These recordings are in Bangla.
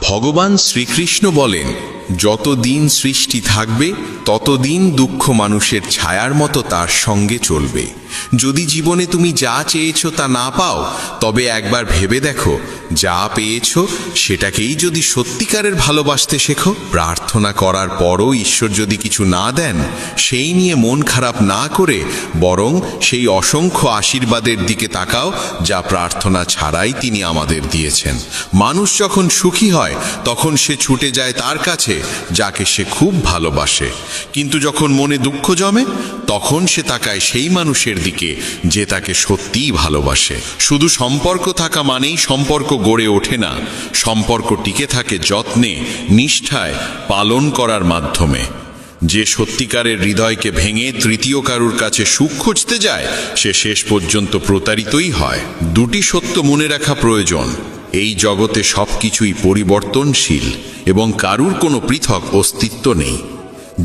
ভগবান শ্রীকৃষ্ণ বলেন, যতদিন সৃষ্টি থাকবে ততদিন দুঃখ মানুষের ছায়ার মতো তার সঙ্গে চলবে। যদি জীবনে তুমি যা চেয়েছো তা না পাও, তবে একবার ভেবে দেখো, যা পেয়েছো সেটাকেই যদি সত্যিকারের ভালোবাসতে শেখো। প্রার্থনা করার পরও ঈশ্বর যদি কিছু না দেন, সেই নিয়ে মন খারাপ না করে বরং সেই অসংখ্য আশীর্বাদের দিকে তাকাও যা প্রার্থনা ছাড়াই তিনি আমাদের দিয়েছেন। মানুষ যখন সুখী হয় তখন সে ছুটে যায় তার কাছে যাকে সে খুব ভালোবাসে, কিন্তু যখন মনে দুঃখ জমে তখন সে তাকায় সেই মানুষের দিকে যে তাকে সত্যিই ভালোবাসে। শুধু সম্পর্ক থাকা মানেই সম্পর্ক গড়ে ওঠে না, সম্পর্ক টিকে থাকে যত্নে, নিষ্ঠায়, পালন করার মাধ্যমে। যে সত্যিকারের হৃদয়কে ভেঙে তৃতীয় কারুর কাছে সুখ খুঁজতে যায় সে শেষ পর্যন্ত প্রতারিতই হয়। দুটি সত্য মনে রাখা প্রয়োজন, এই জগতে সবকিছুই পরিবর্তনশীল এবং কারুর কোনো পৃথক অস্তিত্ব নেই।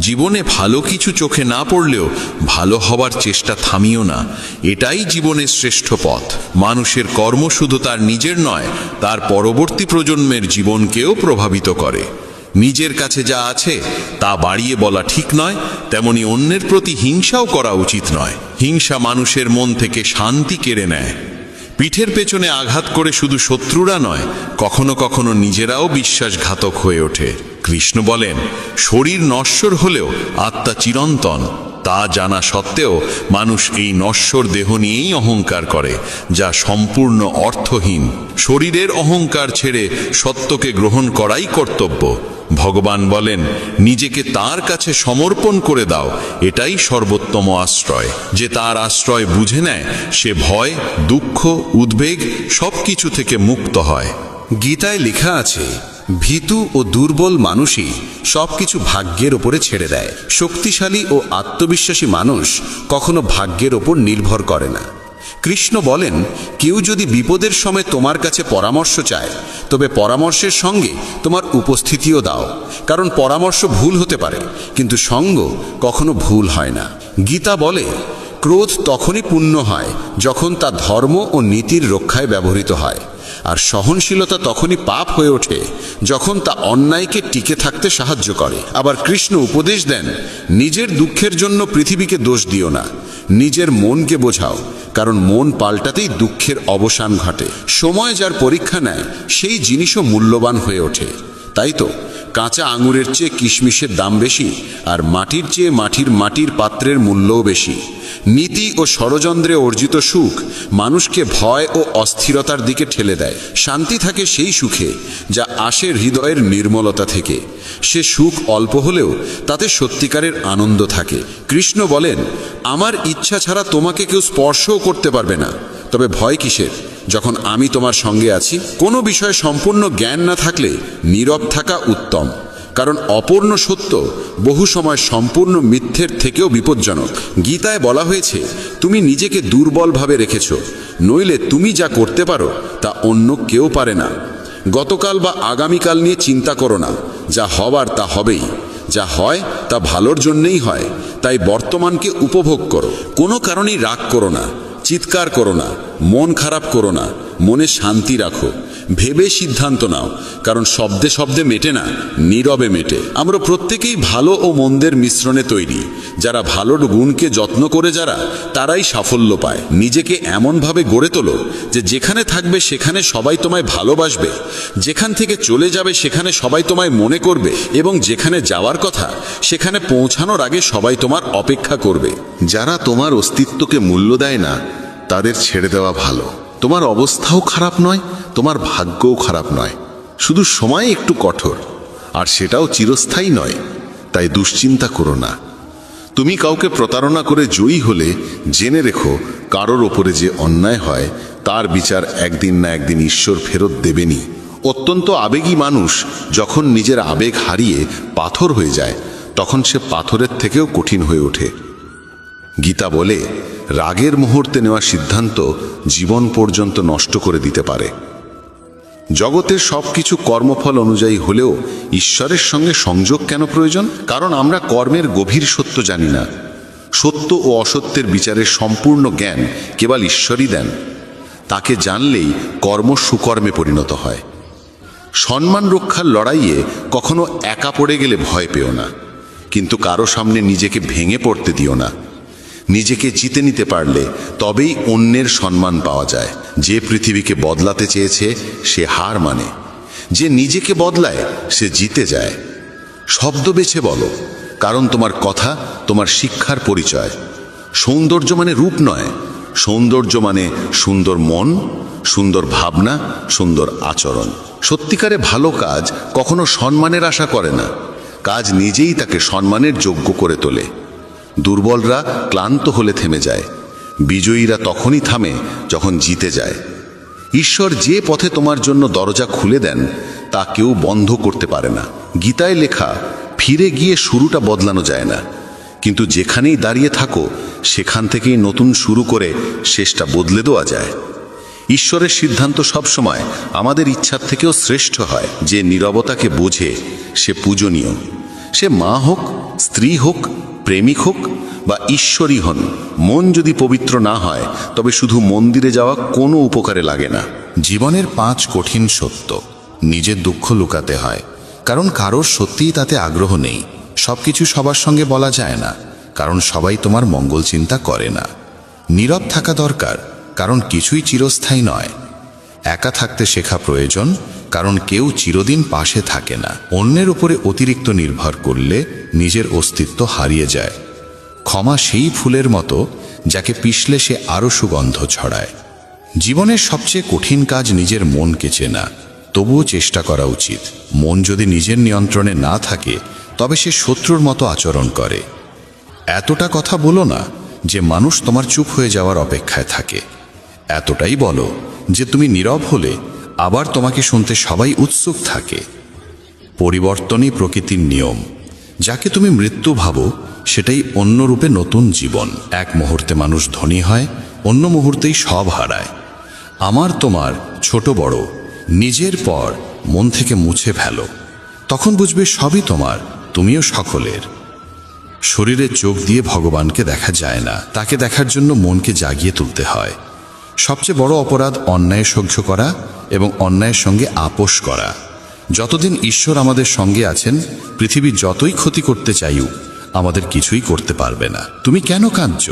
জীবনে ভালো কিছু চোখে না পড়লেও ভালো হবার চেষ্টা থামিও না, এটাই জীবনের শ্রেষ্ঠ পথ। মানুষের কর্ম শুধু তার নিজের নয়, তার পরবর্তী প্রজন্মের জীবনকেও প্রভাবিত করে। নিজের কাছে যা আছে তা বাড়িয়ে বলা ঠিক নয়, তেমনি অন্যের প্রতি হিংসাও করা উচিত নয়। হিংসা মানুষের মন থেকে শান্তি কেড়ে নেয়। পিঠের পেছনে আঘাত করে শুধু শত্রুরা নয়, কখনো কখনো নিজেরাও বিশ্বাসঘাতক হয়ে ওঠে। কৃষ্ণ বলেন, শরীর নশ্বর হলেও আত্মা চিরন্তন। তা জানা সত্ত্বেও মানুষ এই নশ্বর দেহ নিয়েই অহংকার করে, যা সম্পূর্ণ অর্থহীন। শরীরের অহংকার ছেড়ে সত্যকে গ্রহণ করাই কর্তব্য। ভগবান বলেন, নিজেকে তার কাছে সমর্পণ করে দাও, এটাই সর্বোত্তম আশ্রয়। যে তার আশ্রয় বুঝে নেয় সে ভয়, দুঃখ, উদ্বেগ সবকিছু থেকে মুক্ত হয়। গীতায় লেখা আছে, ভীতু ও দুর্বল মানুষই সবকিছু ভাগ্যের ওপরে ছেড়ে দেয়। শক্তিশালী ও আত্মবিশ্বাসী মানুষ কখনো ভাগ্যের ওপর নির্ভর করে না। কৃষ্ণ বলেন, কেউ যদি বিপদের সময় তোমার কাছে পরামর্শ চায়, তবে পরামর্শের সঙ্গে তোমার উপস্থিতিও দাও, কারণ পরামর্শ ভুল হতে পারে কিন্তু সঙ্গ কখনো ভুল হয় না। গীতা বলে, ক্রোধ তখনই পূর্ণ হয় যখন তা ধর্ম ও নীতির রক্ষায় ব্যবহৃত হয়, আর সহনশীলতা তখনই পাপ হয়ে ওঠে যখন তা অন্যায়কে টিকে থাকতে সাহায্য করে। আবার কৃষ্ণ উপদেশ দেন, নিজের দুঃখের জন্য পৃথিবীকে দোষ দিও না, নিজের মনকে বোঝাও, কারণ মন পাল্টাতেই দুঃখের অবসান ঘটে। সময় যার পরীক্ষা নেয় সেই জিনিসও মূল্যবান হয়ে ওঠে। তাই তো কাঁচা আঙুরের চেয়ে কিশমিশের দাম বেশি, আর মাটির চেয়ে মাটির পাত্রের মূল্যও বেশি। নীতি ও ষড়যন্ত্রে অর্জিত সুখ মানুষকে ভয় ও অস্থিরতার দিকে ঠেলে দেয়। শান্তি থাকে সেই সুখে যা আসে হৃদয়ের নির্মলতা থেকে। সে সুখ অল্প হলেও তাতে সত্যিকারের আনন্দ থাকে। কৃষ্ণ বলেন, আমার ইচ্ছা ছাড়া তোমাকে কেউ স্পর্শও করতে পারবে না, তবে ভয় কিসের যখন আমি তোমার সঙ্গে আছি। কোনো বিষয়ে সম্পূর্ণ জ্ঞান না থাকলে নীরব থাকা উত্তম, কারণ অপূর্ণ সত্য বহু সময় সম্পূর্ণ মিথ্যের থেকেও বিপজ্জনক। গীতায় বলা হয়েছে, তুমি নিজেকে দুর্বলভাবে রেখেছ, নইলে তুমি যা করতে পারো তা অন্য কেউ পারে না। গতকাল বা আগামীকাল নিয়ে চিন্তা করো না, যা হবার তা হবেই, যা হয় তা ভালোর জন্যেই হয়। তাই বর্তমানকে উপভোগ করো। কোনো কারণেই রাগ করো না, চিৎকার করো না, মন খারাপ করো না, মনে শান্তি রাখো, ভেবে সিদ্ধান্ত নাও, কারণ শব্দে শব্দে মেটে না, নীরবে মেটে। আমরা প্রত্যেকেই ভালো ও মন্দের মিশ্রণে তৈরি। যারা ভালোর গুণকে যত্ন করে তারাই সাফল্য পায়। নিজেকে এমনভাবে গড়ে তোলো যে যেখানে থাকবে সেখানে সবাই তোমায় ভালোবাসবে, যেখান থেকে চলে যাবে সেখানে সবাই তোমায় মনে করবে, এবং যেখানে যাওয়ার কথা সেখানে পৌঁছানোর আগে সবাই তোমার অপেক্ষা করবে। যারা তোমার অস্তিত্বকে মূল্য দেয় না তাদের ছেড়ে দেওয়া ভালো। তোমার অবস্থাও খারাপ নয়, তোমার ভাগ্যও খারাপ নয়, শুধু সময় একটু কঠোর, আর সেটাও চিরস্থায়ী নয়। তাই দুশ্চিন্তা করো না। তুমি কাউকে প্রতারণা করে জয়ী হলে জেনে রেখো, কারোর ওপরে যে অন্যায় হয় তার বিচার একদিন না একদিন ঈশ্বর ফেরত দেবেনই। অত্যন্ত আবেগী মানুষ যখন নিজের আবেগ হারিয়ে পাথর হয়ে যায়, তখন সে পাথরের থেকেও কঠিন হয়ে ওঠে। গীতা বলে, রাগের মুহূর্তে নেওয়া সিদ্ধান্ত জীবন পর্যন্ত নষ্ট করে দিতে পারে। জগতের সবকিছু কর্মফল অনুযায়ী হলেও ঈশ্বরের সঙ্গে সংযোগ কেন প্রয়োজন? কারণ আমরা কর্মের গভীর সত্য জানি না। সত্য ও অসত্যের বিচারের সম্পূর্ণ জ্ঞান কেবল ঈশ্বরই দেন। তাকে জানলেই কর্ম সুকর্মে পরিণত হয়। সম্মান রক্ষার লড়াইয়ে কখনো একা পড়ে গেলে ভয় পেও না, কিন্তু কারো সামনে নিজেকে ভেঙে পড়তে দিও না। নিজেকে জিতে নিতে পারলে তবেই অন্যের সম্মান পাওয়া যায়। যে পৃথিবীকে বদলাতে চেয়েছে সে হার মানে, যে নিজেকে বদলায় সে জিতে যায়। শব্দ বেছে বলো, কারণ তোমার কথা তোমার শিক্ষার পরিচয়। সৌন্দর্য মানে রূপ নয়, সৌন্দর্য মানে সুন্দর মন, সুন্দর ভাবনা, সুন্দর আচরণ। সত্যিকারে ভালো কাজ কখনো সম্মানের আশা করে না, কাজ নিজেই তাকে সম্মানের যোগ্য করে তোলে। দুর্বলরা ক্লান্ত হলে থেমে যায়, বিজয়ীরা তখনই থামে যখন জিতে যায়। ঈশ্বর যে পথে তোমার জন্য দরজা খুলে দেন তা কেউ বন্ধ করতে পারে না। গীতায় লেখা, ফিরে গিয়ে শুরুটা বদলানো যায় না, কিন্তু যেখানেই দাঁড়িয়ে থাকো সেখান থেকেই নতুন শুরু করে শেষটা বদলে দেওয়া যায়। ঈশ্বরের সিদ্ধান্ত সবসময় আমাদের ইচ্ছার থেকেও শ্রেষ্ঠ হয়। যে নীরবতাকে বোঝে সে পূজনীয়। সে মা হোক, স্ত্রী হোক, প্রেমিক হোক বা ঈশ্বরই হন, মন যদি পবিত্র না হয় তবে শুধু মন্দিরে যাওয়া কোনো উপকারে লাগে না। জীবনের 5 কঠিন সত্য। নিজের দুঃখ লুকাতে হয়, কারণ কারোর সত্যিই তাতে আগ্রহ নেই। সবকিছু সবার সঙ্গে বলা যায় না, কারণ সবাই তোমার মঙ্গল চিন্তা করে না। নীরব থাকা দরকার, কারণ কিছুই চিরস্থায়ী নয়। একা থাকতে শেখা প্রয়োজন, কারণ কেউ চিরদিন পাশে থাকে না। অন্যের উপরে অতিরিক্ত নির্ভর করলে নিজের অস্তিত্ব হারিয়ে যায়। ক্ষমা সেই ফুলের মতো যাকে পিষলে সে আরও সুগন্ধ ছড়ায়। জীবনের সবচেয়ে কঠিন কাজ নিজের মনকে চেনা, তবুও চেষ্টা করা উচিত। মন যদি নিজের নিয়ন্ত্রণে না থাকে তবে সে শত্রুর মতো আচরণ করে। এতটা কথা বলো না যে মানুষ তোমার চুপ হয়ে যাওয়ার অপেক্ষায় থাকে। এতটাই বলো যে তুমি নীরব হলে আবার তোমাকে শুনতে সবাই উৎসুক থাকে। পরিবর্তনই প্রকৃতির নিয়ম। যাকে তুমি মৃত্যু ভাবো সেটাই অন্য রূপে নতুন জীবন। এক মুহূর্তে মানুষ ধনী হয়, অন্য মুহূর্তেই সব হারায়। আমার তোমার ছোট বড় নিজের পর মন থেকে মুছে ফেলো, তখন বুঝবে সবই তোমার, তুমিও সকলের। শরীরের চোখ দিয়ে ভগবানকে দেখা যায় না, তাকে দেখার জন্য মনকে জাগিয়ে তুলতে হয়। সবচেয়ে বড় অপরাধ অন্যায় সহ্য করা এবং অন্যায়ের সঙ্গে আপোষ করা। যতদিন ঈশ্বর আমাদের সঙ্গে আছেন, পৃথিবী যতই ক্ষতি করতে চাইুক আমাদের কিছুই করতে পারবে না। তুমি কেন কাঁদছ?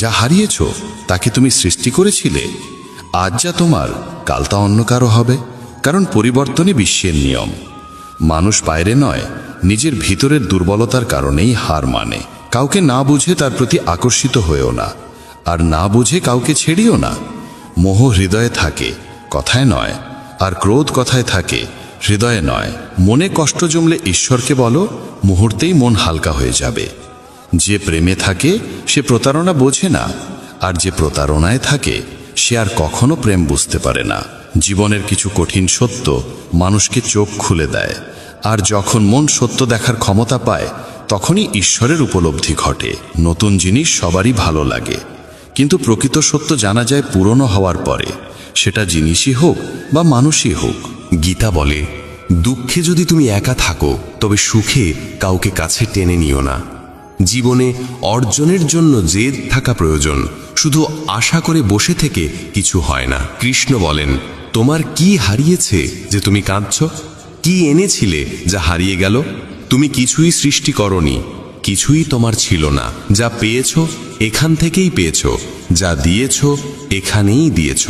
যা হারিয়েছ তাকে তুমি সৃষ্টি করেছিলে। আজ যা তোমার, কাল তা অন্য কারো হবে, কারণ পরিবর্তনই বিশ্বের নিয়ম। মানুষ বাইরে নয়, নিজের ভিতরের দুর্বলতার কারণেই হার মানে। কাউকে না বুঝে তার প্রতি আকর্ষিত হয়েও না, আর না বুঝে কাউকে ছেড়িও না। মোহ হৃদয়ে থাকে, কথায় নয়, আর ক্রোধ কথায় থাকে, হৃদয়ে নয়। মনে কষ্ট জমলে ঈশ্বরকে বলো, মুহূর্তেই মন হালকা হয়ে যাবে। যে প্রেমে থাকে সে প্রতারণা বোঝে না, আর যে প্রতারণায় থাকে সে আর কখনো প্রেম বুঝতে পারে না। জীবনের কিছু কঠিন সত্য মানুষকে চোখ খুলে দেয়, আর যখন মন সত্য দেখার ক্ষমতা পায় তখনই ঈশ্বরের উপলব্ধি ঘটে। নতুন জিনিস সবারই ভালো লাগে, কিন্তু প্রকৃত সত্য জানা যায় পুরনো হওয়ার পরে, সেটা জিনিসই হোক বা মানুষই হোক। গীতা বলে, দুঃখে যদি তুমি একা থাকো তবে সুখে কাউকে কাছে টেনে নিও না। জীবনে অর্জনের জন্য জেদ থাকা প্রয়োজন, শুধু আশা করে বসে থেকে কিছু হয় না। কৃষ্ণ বলেন, তোমার কি হারিয়েছে যে তুমি কাঁদছ? কি এনেছিলে যা হারিয়ে গেল? তুমি কিছুই সৃষ্টি করনি, কিছুই তোমার ছিল না। যা পেয়েছ এখান থেকেই পেয়েছ, যা দিয়েছ এখানেই দিয়েছ।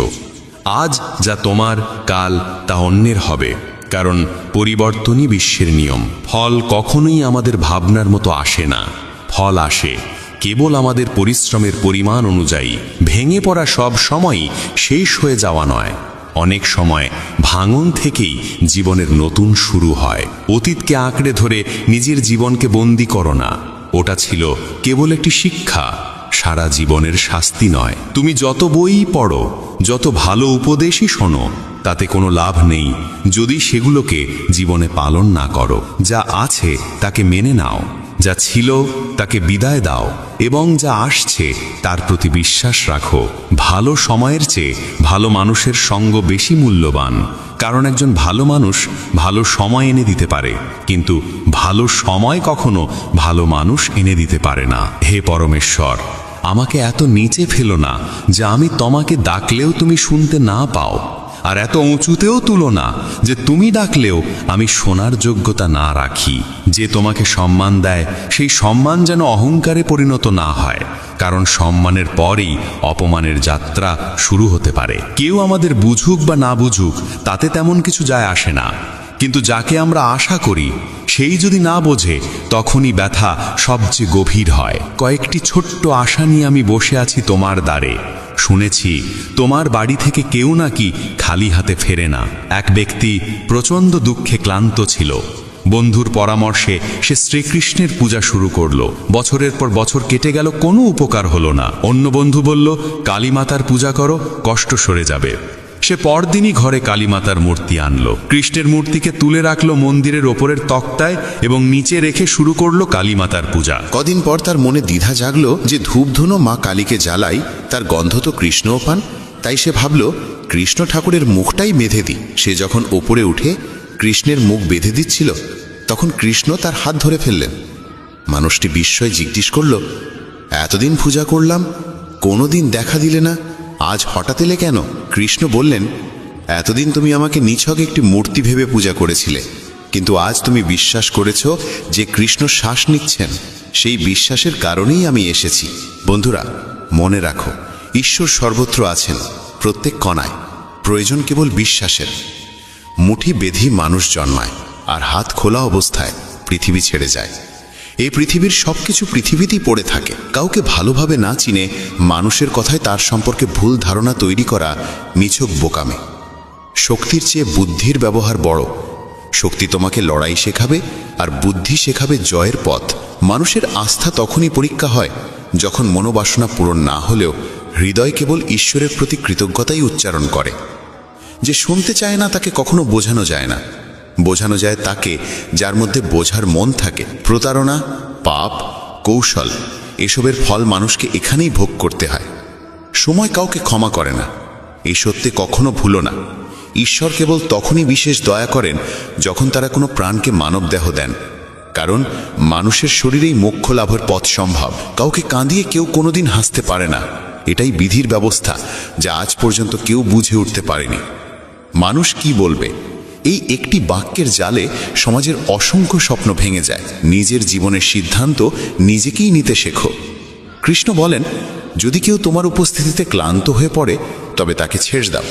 আজ যা তোমার, কাল তা অন্যের হবে, কারণ পরিবর্তনই বিশ্বের নিয়ম। ফল কখনোই আমাদের ভাবনার মতো আসে না, ফল আসে কেবল আমাদের পরিশ্রমের পরিমাণ অনুযায়ী। ভেঙে পড়া সব সময়ই শেষ হয়ে যাওয়া নয়, অনেক সময় ভাঙন থেকেই জীবনের নতুন শুরু হয়। অতীতকে আঁকড়ে ধরে নিজের জীবনকে বন্দী করো না, ওটা ছিল কেবল একটি শিক্ষা, সারা জীবনের শাস্তি নয়। তুমি যত বই পড়ো, যত ভালো উপদেশই শোনো, তাতে কোনো লাভ নেই যদি সেগুলোকে জীবনে পালন না করো। যা আছে তাকে মেনে নাও, যা ছিল তাকে বিদায় দাও, এবং যা আসছে তার প্রতি বিশ্বাস রাখো। ভালো সময়ের চেয়ে ভালো মানুষের সঙ্গ বেশি মূল্যবান, কারণ একজন ভালো মানুষ ভালো সময় এনে দিতে পারে, কিন্তু ভালো সময় কখনো ভালো মানুষ এনে দিতে পারে না। হে পরমেশ্বর, আমাকে এত নিচে ফেলো না যে আমি তোমাকে ডাকলেও তুমি শুনতে না পাও। আর এত উঁচুতেও তুলো না যে তুমি ডাকলেও আমি শোনার যোগ্যতা না রাখি। যে তোমাকে সম্মান দেয় সেই সম্মান যেন অহংকারে পরিণত না হয়, কারণ সম্মানের পরেই অপমানের যাত্রা শুরু হতে পারে। কেউ আমাদের বুঝুক বা না বুঝুক তাতে তেমন কিছু যায় আসে না, কিন্তু যাকে আমরা আশা করি সেই যদি না বোঝে তখনই ব্যথা সবচেয়ে গভীর হয়। কয়েকটি ছোট্ট আশা নিয়ে আমি বসে আছি তোমার দ্বারে। শুনেছি তোমার বাড়ি থেকে কেউ নাকি খালি হাতে ফেরে না। এক ব্যক্তি প্রচণ্ড দুঃখে ক্লান্ত ছিল। বন্ধুর পরামর্শে সে শ্রীকৃষ্ণের পূজা শুরু করলো। বছরের পর বছর কেটে গেল, কোনো উপকার হলো না। অন্য বন্ধু বলল, কালীমাতার পূজা করো, কষ্ট সরে যাবে। সে পরদিনই ঘরে কালীমাতার মূর্তি আনলো। কৃষ্ণের মূর্তিকে তুলে রাখলো মন্দিরের ওপরের তক্তায় এবং নিচে রেখে শুরু করলো কালীমাতার পূজা। কদিন পর তার মনে দ্বিধা জাগলো যে ধূপধুনো মা কালীকে জ্বালাই, তার গন্ধ তো কৃষ্ণও পান। তাই সে ভাবল কৃষ্ণ ঠাকুরের মুখটাই বেঁধে দিই। সে যখন ওপরে উঠে কৃষ্ণের মুখ বেঁধে দিচ্ছিল তখন কৃষ্ণ তার হাত ধরে ফেললেন। মানুষটি বিস্ময়ে জিজ্ঞেস করল, এতদিন পূজা করলাম, কোনোদিন দেখা দিলে না, আজ হঠাৎ এলে কেন? কৃষ্ণ বললেন, এতদিন তুমি আমাকে নিছক একটি মূর্তি ভেবে পূজা করেছিলে, কিন্তু আজ তুমি বিশ্বাস করেছ যে কৃষ্ণ শ্বাস নিচ্ছেন। সেই বিশ্বাসের কারণেই আমি এসেছি। বন্ধুরা, মনে রাখো, ঈশ্বর সর্বত্র আছেন, প্রত্যেক কণায়। প্রয়োজন কেবল বিশ্বাসের। মুঠি বেঁধি মানুষ জন্মায়, আর হাত খোলা অবস্থায় পৃথিবী ছেড়ে যায়। এই পৃথিবীর সবকিছু পৃথিবীতেই পড়ে থাকে। কাউকে ভালোভাবে না চিনে মানুষের কথায় তার সম্পর্কে ভুল ধারণা তৈরি করা মিছক বোকামে। শক্তির চেয়ে বুদ্ধির ব্যবহার বড়। শক্তি তোমাকে লড়াই শেখাবে, আর বুদ্ধি শেখাবে জয়ের পথ। মানুষের আস্থা তখনই পরীক্ষা হয় যখন মনোবাসনা পূরণ না হলেও হৃদয় কেবল ঈশ্বরের প্রতি কৃতজ্ঞতাই উচ্চারণ করে। যে শুনতে চায় না তাকে কখনো বোঝানো যায় না। বোঝানো যায় তাকে যার মধ্যে বোঝার মন থাকে। প্রতারণা, পাপ, কৌশল, এসবের ফল মানুষকে এখানেই ভোগ করতে হয়। সময় কাউকে ক্ষমা করে না, এই সত্যে কখনো ভুলো না। ঈশ্বর কেবল তখনই বিশেষ দয়া করেন যখন তারা কোনো প্রাণকে মানবদেহ দেন, কারণ মানুষের শরীরেই মোক্ষ লাভের পথ সম্ভব। কাউকে কাঁদিয়ে কেউ কোনোদিন হাসতে পারে না। এটাই বিধির ব্যবস্থা, যা আজ পর্যন্ত কেউ বুঝে উঠতে পারেনি। মানুষ কি বলবে, এই একটি বাক্যের জালে সমাজের অসংখ্য স্বপ্ন ভেঙে যায়। নিজের জীবনের সিদ্ধান্ত নিজেকেই নিতে শেখো। কৃষ্ণ বলেন, যদি কেউ তোমার উপস্থিতিতে ক্লান্ত হয়ে পড়ে তবে তাকে ছেড়ে দাও।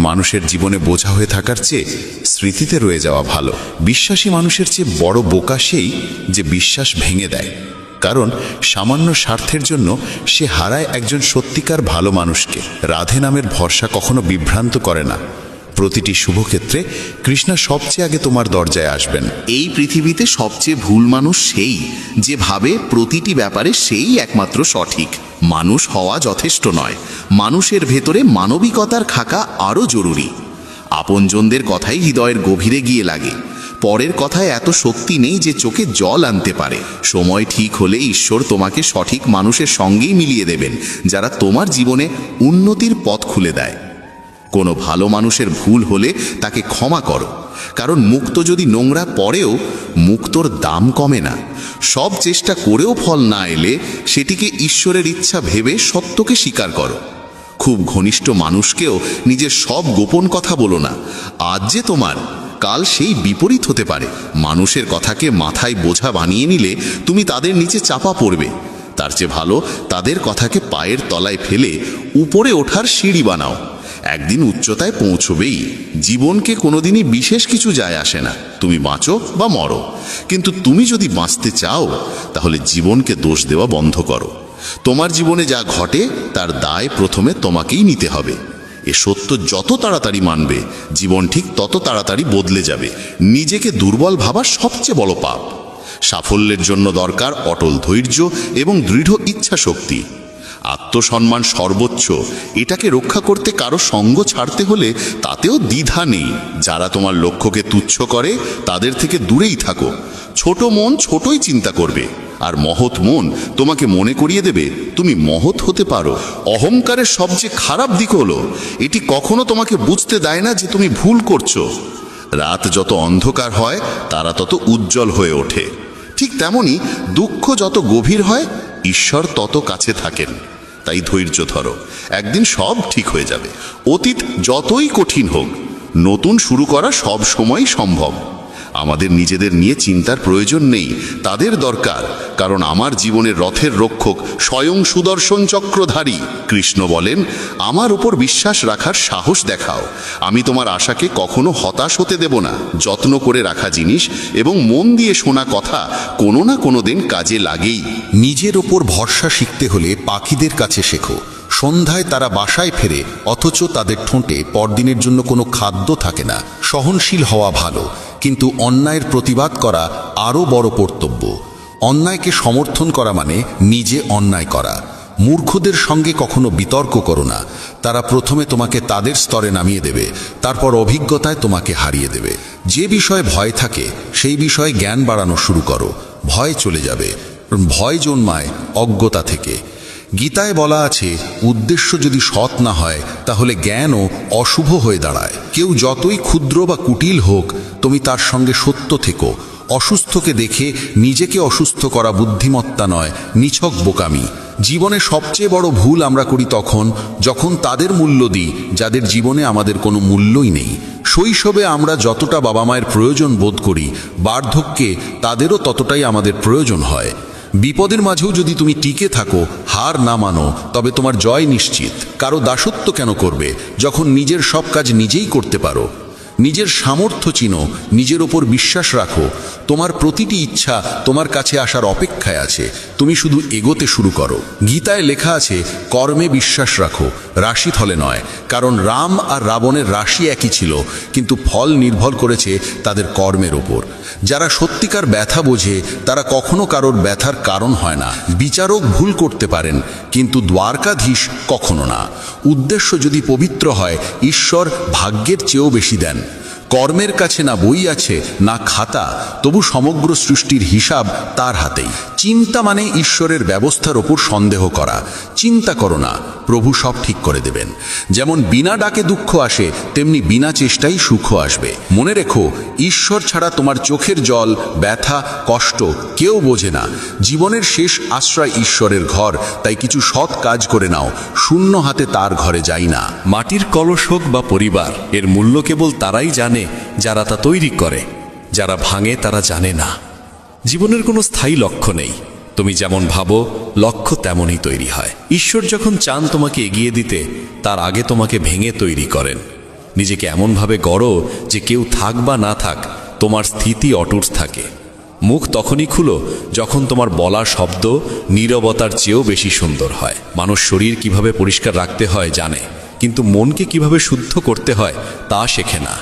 মানুষের জীবনে বোঝা হয়ে থাকার চেয়ে স্মৃতিতে রয়ে যাওয়া ভালো। বিশ্বাসী মানুষের চেয়ে বড় বোকা সেই যে বিশ্বাস ভেঙে দেয়, কারণ সামান্য স্বার্থের জন্য সে হারায় একজন সত্যিকার ভালো মানুষকে। রাধে নামের ভরসা কখনো বিভ্রান্ত করে না। প্রতিটি শুভক্ষেত্রে কৃষ্ণ সবচেয়ে আগে তোমার দরজায় আসবেন। এই পৃথিবীতে সবচেয়ে ভুল মানুষ সেই যে ভাবে প্রতিটি ব্যাপারে সেই একমাত্র সঠিক। মানুষ হওয়া যথেষ্ট নয়, মানুষের ভেতরে মানবিকতার খাকা আরও জরুরি। আপনজনদের কথাই হৃদয়ের গভীরে গিয়ে লাগে। পরের কথায় এত শক্তি নেই যে চোখে জল আনতে পারে। সময় ঠিক হলে ঈশ্বর তোমাকে সঠিক মানুষের সঙ্গেই মিলিয়ে দেবেন, যারা তোমার জীবনে উন্নতির পথ খুলে দেয়। কোনো ভালো মানুষের ভুল হলে তাকে ক্ষমা করো, কারণ মুক্ত যদি নোংরা পড়েও মুক্তর দাম কমে না। সব চেষ্টা করেও ফল না এলে সেটিকে ঈশ্বরের ইচ্ছা ভেবে সত্যকে স্বীকার করো। খুব ঘনিষ্ঠ মানুষকেও নিজের সব গোপন কথা বলো না। আজ যে তোমার, কাল সেই বিপরীত হতে পারে। মানুষের কথাকে মাথায় বোঝা বানিয়ে নিলে তুমি তাদের নিচে চাপা পড়বে। তার চেয়ে ভালো তাদের কথাকে পায়ের তলায় ফেলে উপরে ওঠার সিঁড়ি বানাও। একদিন উচ্চতায় পৌঁছবেই। জীবনকে কোনোদিনই বিশেষ কিছু যায় আসে না, তুমি বাঁচো বা মরো। কিন্তু তুমি যদি বাঁচতে চাও তাহলে জীবনকে দোষ দেওয়া বন্ধ করো। তোমার জীবনে যা ঘটে তার দায় প্রথমে তোমাকেই নিতে হবে। এ সত্য যত তাড়াতাড়ি মানবে, জীবন ঠিক তত তাড়াতাড়ি বদলে যাবে। নিজেকে দুর্বল ভাবা সবচেয়ে বড় পাপ। সাফল্যের জন্য দরকার অটল ধৈর্য এবং দৃঢ় ইচ্ছা শক্তি। আত্মসম্মান সর্বোচ্চ, এটাকে রক্ষা করতে কারো সঙ্গ ছাড়তে হলে তাতেও দ্বিধা নেই। যারা তোমার লক্ষ্যকে তুচ্ছ করে তাদের থেকে দূরেই থাকো। ছোট মন ছোটই চিন্তা করবে, আর মহৎ মন তোমাকে মনে করিয়ে দেবে তুমি মহৎ হতে পারো। অহংকারের সবচেয়ে খারাপ দিক হলো এটি কখনো তোমাকে বুঝতে দেয় না যে তুমি ভুল করছো। রাত যত অন্ধকার হয় তারা তত উজ্জ্বল হয়ে ওঠে। ঠিক তেমনি দুঃখ যত গভীর হয় ঈশ্বর তত কাছে থাকেন। তাই ধৈর্য ধরো, একদিন সব ঠিক হয়ে যাবে। অতীত যতই কঠিন হোক, নতুন শুরু করা সব সময় সম্ভব। আমাদের নিজেদের নিয়ে চিন্তার প্রয়োজন নেই, তাদের দরকার, কারণ আমার জীবনের রথের রক্ষক স্বয়ং সুদর্শন চক্রধারী। কৃষ্ণ বলেন, আমার উপর বিশ্বাস রাখার সাহস দেখাও, আমি তোমার আশাকে কখনো হতাশ হতে দেব না। যত্ন করে রাখা জিনিস এবং মন দিয়ে শোনা কথা কোনো না কোনো দিন কাজে লাগেই। নিজের ওপর ভরসা শিখতে হলে পাখিদের কাছে শেখো। সন্ধ্যায় তারা বাসায় ফেরে, অথচ তাদের ঠোঁটে পরদিনের জন্য কোনো খাদ্য থাকে না। সহনশীল হওয়া ভালো, কিন্তু অন্যায়ের প্রতিবাদ করা আরও বড় কর্তব্য। অন্যায়কে সমর্থন করা মানে নিজে অন্যায় করা। মূর্খদের সঙ্গে কখনো বিতর্ক করো না, তারা প্রথমে তোমাকে তাদের স্তরে নামিয়ে দেবে, তারপর অভিজ্ঞতায় তোমাকে হারিয়ে দেবে। যে বিষয়ে ভয় থাকে সেই বিষয়ে জ্ঞান বাড়ানো শুরু করো, ভয় চলে যাবে। ভয় জন্মায় অজ্ঞতা থেকে। গীতায় বলা আছে, উদ্দেশ্য যদি সৎ না হয় তাহলে জ্ঞানও অশুভ হয়ে দাঁড়ায়। কেউ যতই ক্ষুদ্র বা কুটিল হোক, তুমি তার সঙ্গে সত্য থেকো। অসুস্থকে দেখে নিজেকে অসুস্থ করা বুদ্ধিমত্তা নয়, নিছক বোকামি। জীবনে সবচেয়ে বড় ভুল আমরা করি তখন যখন তাদের মূল্য দিই যাদের জীবনে আমাদের কোনো মূল্যই নেই। শৈশবে আমরা যতটা বাবা মায়ের প্রয়োজন বোধ করি, বার্ধক্যে তাদেরও ততটাই আমাদের প্রয়োজন হয়। বিপদের মাঝেও যদি তুমি টিকে থাকো, হার না মানো, তবে তোমার জয় নিশ্চিত। কারো দাসত্ব কেন করবে যখন নিজের সব কাজ নিজেই করতে পারো? নিজের সামর্থ্য চিনো, নিজের ওপর বিশ্বাস রাখো। তোমার প্রতিটি ইচ্ছা তোমার কাছে আসার অপেক্ষায় আছে, তুমি শুধু এগোতে শুরু করো। গীতায় লেখা আছে, কর্মে বিশ্বাস রাখো, রাশিফলে নয়। কারণ রাম আর রাবণের রাশি একই ছিল, কিন্তু ফল নির্ভর করেছে তাদের কর্মের ওপর। যারা সত্যিকার ব্যথা বোঝে তারা কখনো কারোর ব্যথার কারণ হয় না। বিচারক ভুল করতে পারেন, কিন্তু দ্বারকাধীশ কখনো না। উদ্দেশ্য যদি পবিত্র হয়, ঈশ্বর ভাগ্যের চেয়েও বেশি দেন। কর্মের কাছে না বই আছে না খাতা, তবু সমগ্র সৃষ্টির হিসাব তার হাতেই। চিন্তা মানে ঈশ্বরের ব্যবস্থার ওপর সন্দেহ করা। চিন্তা করো না, প্রভু সব ঠিক করে দেবেন। যেমন বিনা ডাকে দুঃখ আসে, তেমনি বিনা চেষ্টাই সুখ আসবে। মনে রেখো, ঈশ্বর ছাড়া তোমার চোখের জল, ব্যথা, কষ্ট কেউ বোঝে না। জীবনের শেষ আশ্রয় ঈশ্বরের ঘর, তাই কিছু সৎ কাজ করে নাও, শূন্য হাতে তার ঘরে যাই না। মাটির কলস হোক বা পরিবার, এর মূল্য কেবল তারাই জানে যারা তা তৈরি করে। যারা ভাঙে তারা জানে না। জীবনের কোনো স্থায়ী লক্ষ্য নেই, তুমি যেমন ভাবো লক্ষ্য তেমনই তৈরি হয়। ঈশ্বর যখন চান তোমাকে এগিয়ে দিতে, তার আগে তোমাকে ভেঙে তৈরি করেন। নিজেকে এমনভাবে গড়ো যে কেউ থাক বা না থাক, তোমার স্থিতি অটুট থাকে। মুখ তখনই খুলো যখন তোমার বলা শব্দ নীরবতার চেয়েও বেশি সুন্দর হয়। মানুষ শরীর কিভাবে পরিষ্কার রাখতে হয় জানে, কিন্তু মনকে কিভাবে শুদ্ধ করতে হয় তা শেখে না।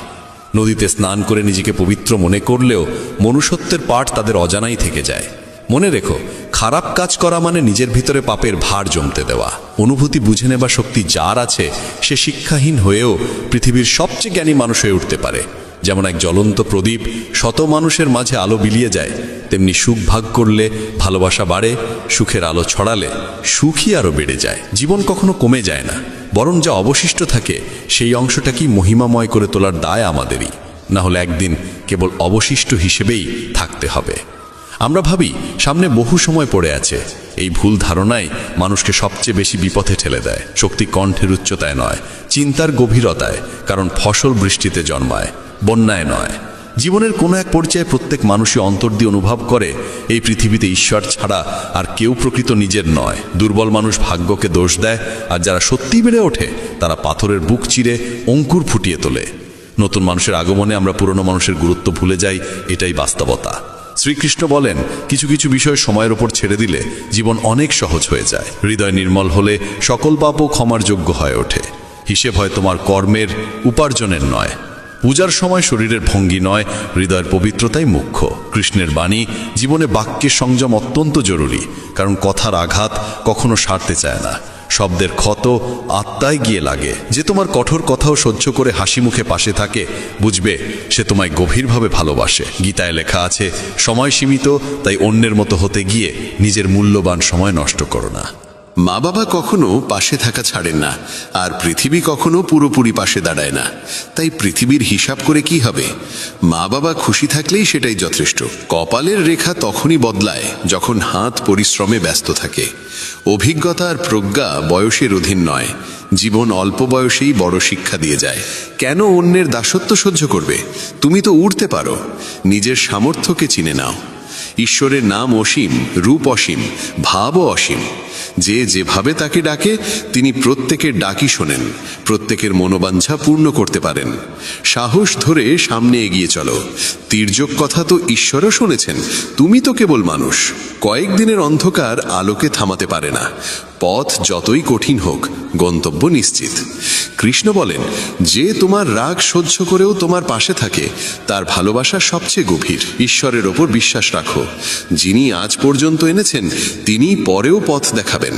নদীতে স্নান করে নিজেকে পবিত্র মনে করলেও মনুষ্যত্বের পাঠ তাদের অজানাই থেকে যায়। মনে রেখো, খারাপ কাজ করা মানে নিজের ভিতরে পাপের ভার জমতে দেওয়া। অনুভূতি বুঝে নেবার শক্তি যার আছে, সে শিক্ষাহীন হয়েও পৃথিবীর সবচেয়ে জ্ঞানী মানুষ হয়ে উঠতে পারে। যেমন এক জ্বলন্ত প্রদীপ শত মানুষের মাঝে আলো বিলিয়ে যায়, তেমনি সুখ ভাগ করলে ভালোবাসা বাড়ে, সুখের আলো ছড়ালে সুখই আরও বেড়ে যায়। জীবন কখনো কমে যায় না, বরং যা অবশিষ্ট থাকে সেই অংশটাকেই মহিমাময় করে তোলার দায় আমাদেরই। না হলে একদিন কেবল অবশিষ্ট হিসেবেই থাকতে হবে। আমরা ভাবি সামনে বহু সময় পড়ে আছে। এই ভুল ধারণাই মানুষকে সবচেয়ে বেশি বিপথে ঠেলে দেয়। শক্তি কণ্ঠের উচ্চতায় নয়, চিন্তার গভীরতায়। কারণ ফসল বৃষ্টিতে জন্মায়, বন্যায় নয়। জীবনের কোনো এক পর্যায়ে প্রত্যেক মানুষই অন্তর দিয়ে অনুভব করে এই পৃথিবীতে ঈশ্বর ছাড়া আর কেউ প্রকৃত নিজের নয়। দুর্বল মানুষ ভাগ্যকে দোষ দেয়, আর যারা সত্যি বেড়ে ওঠে তারা পাথরের বুক চিরে অঙ্কুর ফুটিয়ে তোলে। নতুন মানুষের আগমনে আমরা পুরনো মানুষের গুরুত্ব ভুলে যাই, এটাই বাস্তবতা। শ্রীকৃষ্ণ বলেন, কিছু কিছু বিষয় সময়ের ওপর ছেড়ে দিলে জীবন অনেক সহজ হয়ে যায়। হৃদয় নির্মল হলে সকল পাপও ক্ষমার যোগ্য হয়ে ওঠে। হিসেব হয় তোমার কর্মের, উপার্জনের নয়। পূজার সময় শরীরের ভঙ্গি নয়, হৃদয়ের পবিত্রতাই মুখ্য। কৃষ্ণের বাণী, জীবনে বাক্যের সংযম অত্যন্ত জরুরি, কারণ কথার আঘাত কখনো সারতে চায় না। শব্দের ক্ষত আত্মায় গিয়ে লাগে। যে তোমার কঠোর কথাও সহ্য করে হাসি মুখে পাশে থাকে, বুঝবে সে তোমায় গভীরভাবে ভালোবাসে। গীতায় লেখা আছে, সময় সীমিত, তাই অন্যের মতো হতে গিয়ে নিজের মূল্যবান সময় নষ্ট করো না। মা বাবা কখনো পাশে থাকা ছাড়েন না, আর পৃথিবী কখনো পুরোপুরি পাশে দাঁড়ায় না। তাই পৃথিবীর হিসাব করে কি হবে? মা বাবা খুশি থাকলেই সেটাই যথেষ্ট। কপালের রেখা তখনই বদলায় যখন হাত পরিশ্রমে ব্যস্ত থাকে। অভিজ্ঞতা আর প্রজ্ঞা বয়সের অধীন নয়। জীবন অল্প বয়সেই বড় শিক্ষা দিয়ে যায়। কেন অন্যের দাসত্ব সহ্য করবে? তুমি তো উড়তে পারো। নিজের সামর্থ্যকে চিনে নাও। ঈশ্বরের নাম অসীম, রূপ অসীম, ভাবও অসীম। যে যেভাবে তাকে ডাকে তিনি প্রত্যেকের ডাকই শোনেন, প্রত্যেকের মনোবাঞ্ছা পূর্ণ করতে পারেন। সাহস ধরে সামনে এগিয়ে চলো। তির্যক কথা তো ঈশ্বরও শুনেছেন, তুমি তো কেবল মানুষ। কয়েকদিনের অন্ধকার আলোকে থামাতে পারে না। পথ যতই কঠিন হোক, গন্তব্য নিশ্চিত। কৃষ্ণ বলেন, যে তোমার রাগ সহ্য করেও তোমার পাশে থাকে তার ভালোবাসা সবচেয়ে গভীর। ঈশ্বরের ওপর বিশ্বাস রাখো। যিনি আজ পর্যন্ত এনেছেন তিনি পরেও পথ দেখাবেন।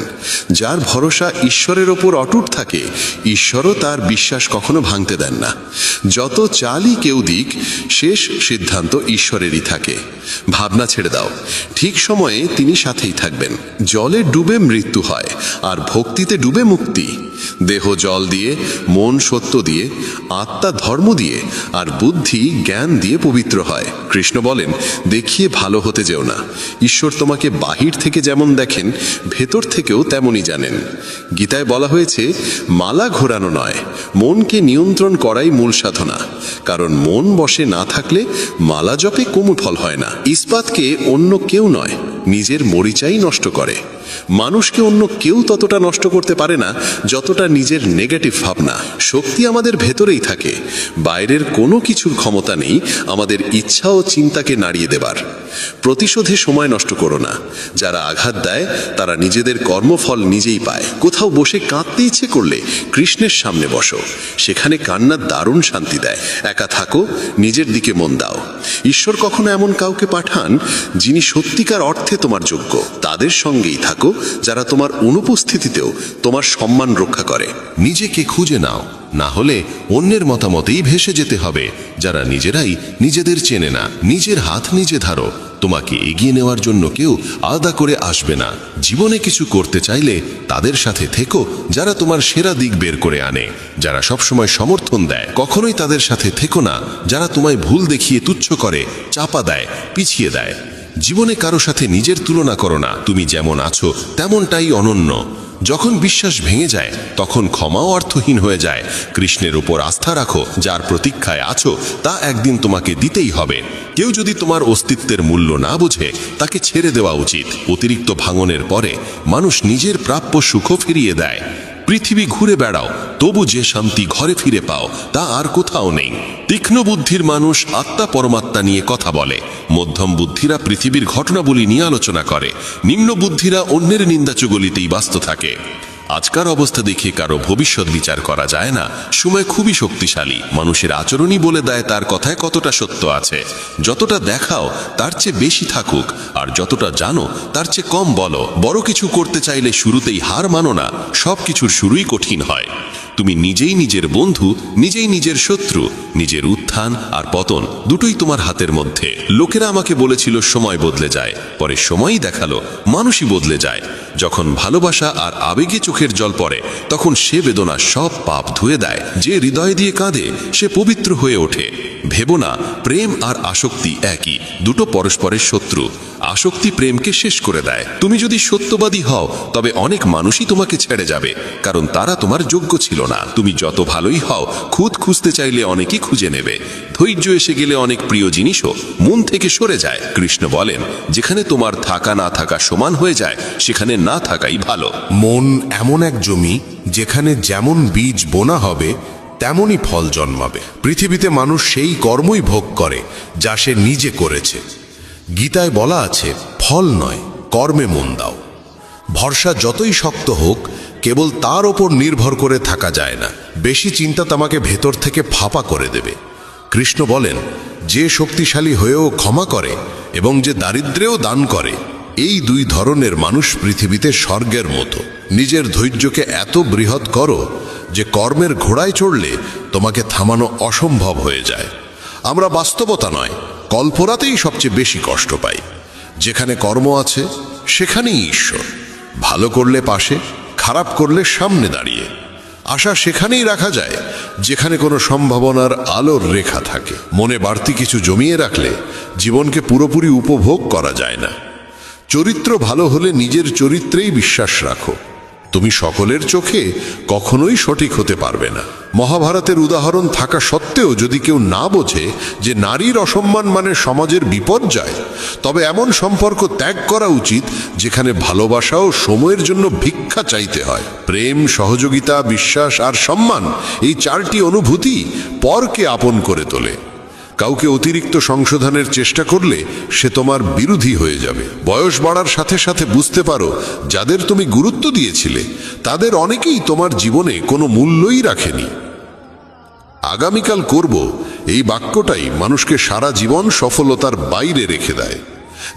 যার ভরসা ঈশ্বরের ওপর অটুট থাকে, ঈশ্বরও তার বিশ্বাস কখনো ভাঙতে দেন না। যত চালই কেউ দিক, শেষ সিদ্ধান্ত ঈশ্বরেরই থাকে। ভাবনা ছেড়ে দাও, ঠিক সময়ে তিনি সাথেই থাকবেন। জলে ডুবে মৃত্যু হয়, আর ভক্তিতে ডুবে মুক্তি। দেহ জল দিয়ে, মন সত্য দিয়ে, আত্মা ধর্ম দিয়ে, আর বুদ্ধি জ্ঞান দিয়ে পবিত্র হয়। কৃষ্ণ বলেন, দেখিয়ে ভালো হতে যেও না। ঈশ্বর তোমাকে বাহির থেকে যেমন দেখেন, ভেতর থেকেও তেমনই জানেন। গীতায় বলা হয়েছে, মালা ঘোরানো নয়, মনকে নিয়ন্ত্রণ করাই মূল সাধনা। কারণ মন বশে না থাকলে মালা জপে কোনো ফল হয় না। ইস্পাতকে অন্য কেউ নয়, নিজের মরিচাই নষ্ট করে। মানুষকে অন্য কেউ ততটা নষ্ট করতে পারে না যতটা নিজের নেগেটিভ ভাবনা। শক্তি আমাদের ভেতরেই থাকে। বাইরের কোনো কিছুর ক্ষমতা নেই আমাদের ইচ্ছা ও চিন্তাকে নাড়িয়ে দেবার। প্রতিশোধে সময় নষ্ট করো না। যারা আঘাত দেয় তারা নিজেদের কর্মফল নিজেই পায়। কোথাও বসে কাঁদতে ইচ্ছে করলে কৃষ্ণের সামনে বসো, সেখানে কান্নার দারুণ শান্তি দেয়। একা থাকো, নিজের দিকে মন দাও। ঈশ্বর কখনো এমন কাউকে পাঠান যিনি সত্যিকার অর্থে তোমার যোগ্য। তাদের সঙ্গেই থাকো যারা তোমার অনুপস্থিতিতেও তোমার সম্মান রক্ষা করে। নিজেকে খুঁজে নাও, না হলে অন্যের মতামতেই ভেসে যেতে হবে। যারা নিজেরাই নিজেদের চেনে না, নিজের হাত নিজে ধরো। তোমাকে এগিয়ে নেওয়ার জন্য কেউ আলাদা করে আসবে না। জীবনে কিছু করতে চাইলে তাদের সাথে থেকো যারা তোমার সেরা দিক বের করে আনে, যারা সবসময় সমর্থন দেয়। কখনোই তাদের সাথে থেকো না যারা তোমায় ভুল দেখিয়ে তুচ্ছ করে, চাপা দেয়, পিছিয়ে দেয়। জীবনে কারো সাথে নিজের তুলনা করো না। তুমি যেমন আছো তেমনটাই অনন্য। যখন বিশ্বাস ভেঙে যায় তখন ক্ষমাও অর্থহীন হয়ে যায়। কৃষ্ণের উপর আস্থা রাখো। যার প্রতীক্ষায় আছো তা একদিন তোমাকে দিতেই হবে। কেউ যদি তোমার অস্তিত্বের মূল্য না বোঝে তাকে ছেড়ে দেওয়া উচিত। অতিরিক্ত ভাঙনের পরে মানুষ নিজের প্রাপ্য সুখও ফিরিয়ে দেয়। পৃথিবী ঘুরে বেড়াও, তবু যে শান্তি ঘরে ফিরে পাও তা আর কোথাও নেই। তীক্ষ্ণ বুদ্ধির মানুষ আত্মা পরমাত্মা নিয়ে কথা বলে। মধ্যম বুদ্ধিরা পৃথিবীর ঘটনাবলী নিয়ে আলোচনা করে। নিম্ন বুদ্ধিরা অন্যের নিন্দাচুগলিতেই ব্যস্ত থাকে। আজকার অবস্থা দেখে কারো ভবিষ্যৎ বিচার করা যায় না। সময় খুবই শক্তিশালী। মানুষের আচরণই বলে দেয় তার কথায় কতটা সত্য আছে। যতটা দেখাও তার চেয়ে বেশি থাকুক, আর যতটা জানো তার চেয়ে কম বলো। বড় কিছু করতে চাইলে শুরুতেই হার মানো না। সব কিছুর শুরুই কঠিন হয়। তুমি নিজেই নিজের বন্ধু, নিজেই নিজের শত্রু। নিজের উত্থান আর পতন দুটোই তোমার হাতের মধ্যে। লোকেরা আমাকে বলেছিল সময় বদলে যায়, পরে সময়ই দেখালো মানুষই বদলে যায়। যখন ভালোবাসা আর আবেগে চোখের জল পড়ে তখন সে বেদনা সব পাপ ধুয়ে দেয়। যে হৃদয় দিয়ে কাঁদে সে পবিত্র হয়ে ওঠে। ভেবো না প্রেম আর আসক্তি একই, দুটো পরস্পরের শত্রু। আসক্তি প্রেমকে শেষ করে দেয়। তুমি যদি সত্যবাদী হও তবে অনেক মানুষই তোমাকে ছেড়ে যাবে, কারণ তারা তোমার যোগ্য ছিল না। তুমি যত ভালোই হও, খুদ খুঁজতে চাইলে অনেকেই খুঁজে নেবে। ধৈর্য এসে গেলে অনেক প্রিয় জিনিসও মন থেকে সরে যায়। কৃষ্ণ বলেন, যেখানে তোমার থাকা না থাকা সমান হয়ে যায় সেখানে না থাকাই ভালো। মন এমন এক জমি যেখানে যেমন বীজ বোনা হবে তেমনই ফল জন্মাবে। পৃথিবীতে মানুষ সেই কর্মই ভোগ করে যা সে নিজে করেছে। গীতায় বলা আছে, ফল নয় কর্মে মন দাও। ভরসা যতই শক্ত হোক, কেবল তার ওপর নির্ভর করে থাকা যায় না। বেশি চিন্তা তোমাকে ভেতর থেকে ফাঁপা করে দেবে। কৃষ্ণ বলেন, যে শক্তিশালী হয়েও ক্ষমা করে এবং যে দারিদ্র্যেও দান করে, এই দুই ধরনের মানুষ পৃথিবীতে স্বর্গের মতো। নিজের ধৈর্যকে এত বৃহৎ করো যে কর্মের ঘোড়ায় চড়লে তোমাকে থামানো অসম্ভব হয়ে যায়। আমরা বাস্তবতা নয়, কল্পনাতেই সবচেয়ে বেশি কষ্ট পাই। যেখানে কর্ম আছে সেখানেই ঈশ্বর। ভালো করলে পাশে, খারাপ করলে সামনে দাঁড়িয়ে। আশা সেখানেই রাখা যায় যেখানে কোনো সম্ভাবনার আলোর রেখা থাকে। মনে বাড়তি কিছু জমিয়ে রাখলে জীবনকে পুরোপুরি উপভোগ করা যায় না। চরিত্র ভালো হলে নিজের চরিত্রেই বিশ্বাস রাখো। তুমি সকলের চোখে কখনোই সঠিক হতে পারবে না। মহাভারতের উদাহরণ থাকা সত্ত্বেও যদি কেউ না বোঝে যে নারীর অসম্মান মানে সমাজের বিপর্যয়, তবে এমন সম্পর্ক ত্যাগ করা উচিত যেখানে ভালোবাসা ও সময়ের জন্য ভিক্ষা চাইতে হয়। প্রেম, সহযোগিতা, বিশ্বাস আর সম্মান, এই চারটি অনুভূতি পরকে আপন করে তোলে। কাউকে অতিরিক্ত সংশোধনের চেষ্টা করলে সে তোমার বিরোধী হয়ে যাবে। বয়স বাড়ার সাথে সাথে বুঝতে পারো যাদের তুমি গুরুত্ব দিয়েছিলে তাদের অনেকেই তোমার জীবনে কোনো মূল্যই রাখেনি। আগামীকাল করব, এই বাক্যটাই মানুষকে সারা জীবন সফলতার বাইরে রেখে দেয়।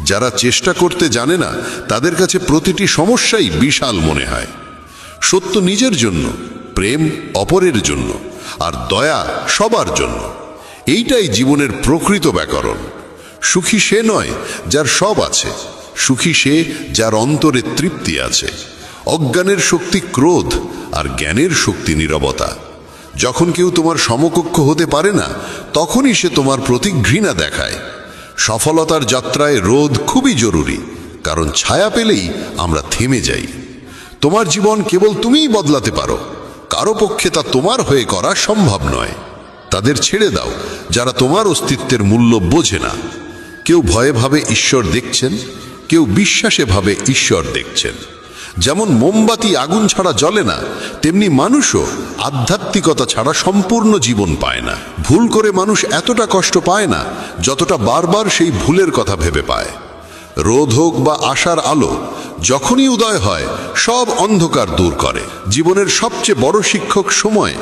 যারা চেষ্টা করতে জানে না তাদের কাছে প্রতিটি সমস্যাই বিশাল মনে হয়। সত্য নিজের জন্য, প্রেম অপরের জন্য, আর দয়া সবার জন্য। এইটাই জীবনের প্রকৃত ব্যাকরণ। সুখী সে নয় যার সব আছে, সুখী সে যার অন্তরে তৃপ্তি আছে। অজ্ঞানের শক্তি ক্রোধ, আর জ্ঞানের শক্তি নীরবতা। যখন কেউ তোমার সমকক্ষ হতে পারে না, তখনই সে তোমার প্রতি ঘৃণা দেখায়। সফলতার যাত্রায় রোধ খুবই জরুরি, কারণ ছায়া পেলেই আমরা থেমে যাই। তোমার জীবন কেবল তুমিই বদলাতে পারো, কারো পক্ষে তা তোমার হয়ে করা সম্ভব নয়। তাদের ছেড়ে দাও যারা তোমার অস্তিত্বের মূল্য বোঝে না। কেউ ভয়ে ভাবে ঈশ্বর দেখছেন, কেউ বিশ্বাসে ভাবে ঈশ্বর দেখছেন। যেমন মোমবাতি আগুন ছাড়া জ্বলে না, তেমনি মানুষও আধ্যাত্মিকতা ছাড়া সম্পূর্ণ জীবন পায় না। ভুল করে মানুষ এতটা কষ্ট পায় না যতটা বারবার সেই ভুলের কথা ভেবে পায়। রোদ হোক বা আশার আলো, যখনই উদয় হয় সব অন্ধকার দূর করে। জীবনের সবচেয়ে বড় শিক্ষক সময়,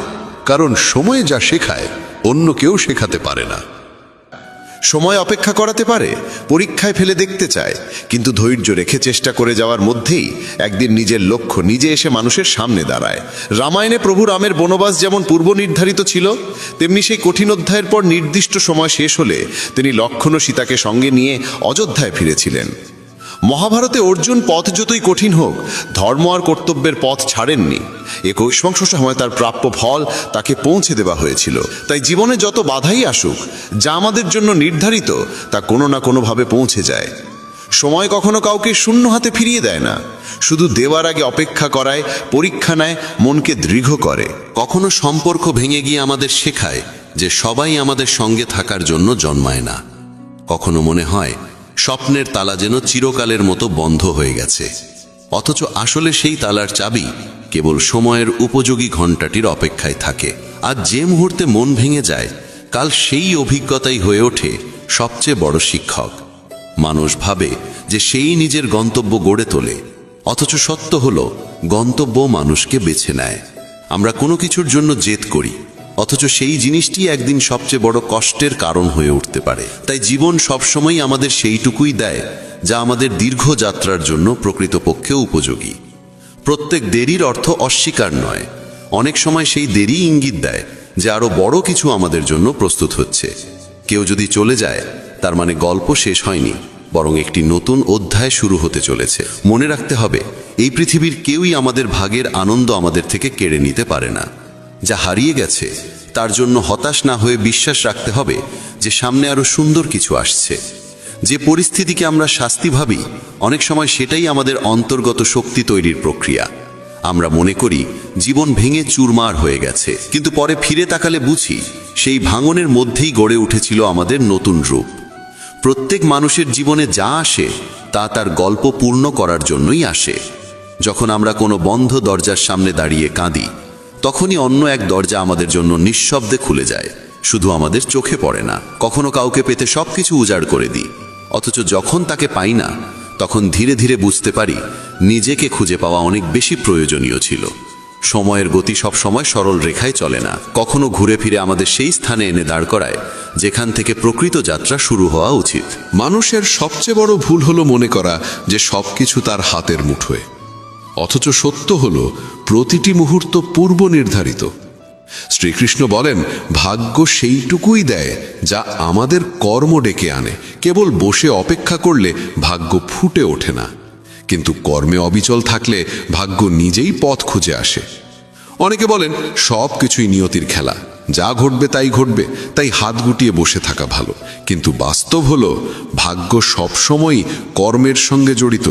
কারণ সময় যা শেখায় অন্য কেউ শেখাতে পারে না। সময় অপেক্ষা করাতে পারে, পরীক্ষায় ফেলে দেখতে চায়, কিন্তু ধৈর্য রেখে চেষ্টা করে যাওয়ার মধ্যেই একদিন নিজের লক্ষ্য নিজে এসে মানুষের সামনে দাঁড়ায়। রামায়ণে প্রভু রামের বনবাস যেমন পূর্ব নির্ধারিত ছিল, তেমনি সেই কঠিন অধ্যায়ের পর নির্দিষ্ট সময় শেষ হলে তিনি লক্ষ্মণ ও সীতাকে সঙ্গে নিয়ে অযোধ্যায় ফিরেছিলেন। মহাভারতে অর্জুন পথ যতই কঠিন হোক ধর্ম আর কর্তব্যের পথ ছাড়েননি। 21 সময় তার প্রাপ্য ফল তাকে পৌঁছে দেওয়া হয়েছিল। তাই জীবনে যত বাধাই আসুক, যা আমাদের জন্য নির্ধারিত তা কোনো না কোনোভাবে পৌঁছে যায়। সময় কখনো কাউকে শূন্য হাতে ফিরিয়ে দেয় না, শুধু দেওয়ার আগে অপেক্ষা করায়, পরীক্ষা নেয়, মনকে দৃঢ় করে। কখনো সম্পর্ক ভেঙে গিয়ে আমাদের শেখায় যে সবাই আমাদের সঙ্গে থাকার জন্য জন্মায় না। কখনো মনে হয় স্বপ্নের তালা যেন চিরকালের মতো বন্ধ হয়ে গেছে, অথচ আসলে সেই তালার চাবি কেবল সময়ের উপযোগী ঘণ্টাটির অপেক্ষায় থাকে। আর যে মুহূর্তে মন ভেঙে যায়, কাল সেই অভিজ্ঞতাই হয়ে ওঠে সবচেয়ে বড় শিক্ষক। মানুষ ভাবে যে সেই নিজের গন্তব্য গড়ে তোলে, অথচ সত্য হলো গন্তব্য মানুষকে বেছে নেয়। আমরা কোনো কিছুর জন্য জেদ করি, অথচ সেই জিনিসটি একদিন সবচেয়ে বড় কষ্টের কারণ হয়ে উঠতে পারে। তাই জীবন সবসময় আমাদের সেইটুকুই দেয় যা আমাদের দীর্ঘ যাত্রার জন্য প্রকৃতপক্ষে উপযোগী। প্রত্যেক দেরির অর্থ অস্বীকার নয়, অনেক সময় সেই দেরি ইঙ্গিত দেয় যে আরো বড় কিছু আমাদের জন্য প্রস্তুত হচ্ছে। কেউ যদি চলে যায়, তার মানে গল্প শেষ হয়নি, বরং একটি নতুন অধ্যায় শুরু হতে চলেছে। মনে রাখতে হবে, এই পৃথিবীর কেউই আমাদের ভাগের আনন্দ আমাদের থেকে কেড়ে নিতে পারে না। যা হারিয়ে গেছে তার জন্য হতাশ না হয়ে বিশ্বাস রাখতে হবে যে সামনে আরো সুন্দর কিছু আসছে। যে পরিস্থিতিকে আমরা শাস্তি ভাবি, অনেক সময় সেটাই আমাদের অন্তর্গত শক্তি তৈরির প্রক্রিয়া। আমরা মনে করি জীবন ভেঙে চুরমার হয়ে গেছে, কিন্তু পরে ফিরে তাকালে বুঝি সেই ভাঙনের মধ্যেই গড়ে উঠেছিল আমাদের নতুন রূপ। প্রত্যেক মানুষের জীবনে যা আসে তা তার গল্প পূর্ণ করার জন্যই আসে। যখন আমরা কোনো বন্ধ দরজার সামনে দাঁড়িয়ে কাঁদি, তখনই অন্য এক দরজা আমাদের জন্য নিঃশব্দে খুলে যায়, শুধু আমাদের চোখে পড়ে না। কখনো কাউকে পেতে সবকিছু উজাড় করে দিই, অথচ যখন তাকে পাই না, তখন ধীরে ধীরে বুঝতে পারি নিজেকে খুঁজে পাওয়া অনেক বেশি প্রয়োজনীয় ছিল। সময়ের গতি সব সময় সরল রেখায় চলে না, কখনো ঘুরে ফিরে আমাদের সেই স্থানে এনে দাঁড় করায় যেখান থেকে প্রকৃত যাত্রা শুরু হওয়া উচিত। মানুষের সবচেয়ে বড় ভুল হলো মনে করা যে সবকিছু তার হাতের মুঠোয়, অথচ সত্য হলো প্রতিটি মুহূর্ত পূর্ব নির্ধারিত। শ্রীকৃষ্ণ বলেন, ভাগ্য সেইটুকুই দেয় যা আমাদের কর্ম ডেকে আনে। কেবল বসে অপেক্ষা করলে ভাগ্য ফুটে ওঠে না। কিন্তু কর্মে অবিচল থাকলে ভাগ্য নিজেই পথ খুঁজে আসে। অনেকে বলেন সব কিছুই নিয়তির খেলা, যা ঘটবে তাই ঘটবে, তাই হাত গুটিয়ে বসে থাকা ভালো। কিন্তু বাস্তব হলো ভাগ্য সবসময়ই কর্মের সঙ্গে জড়িত।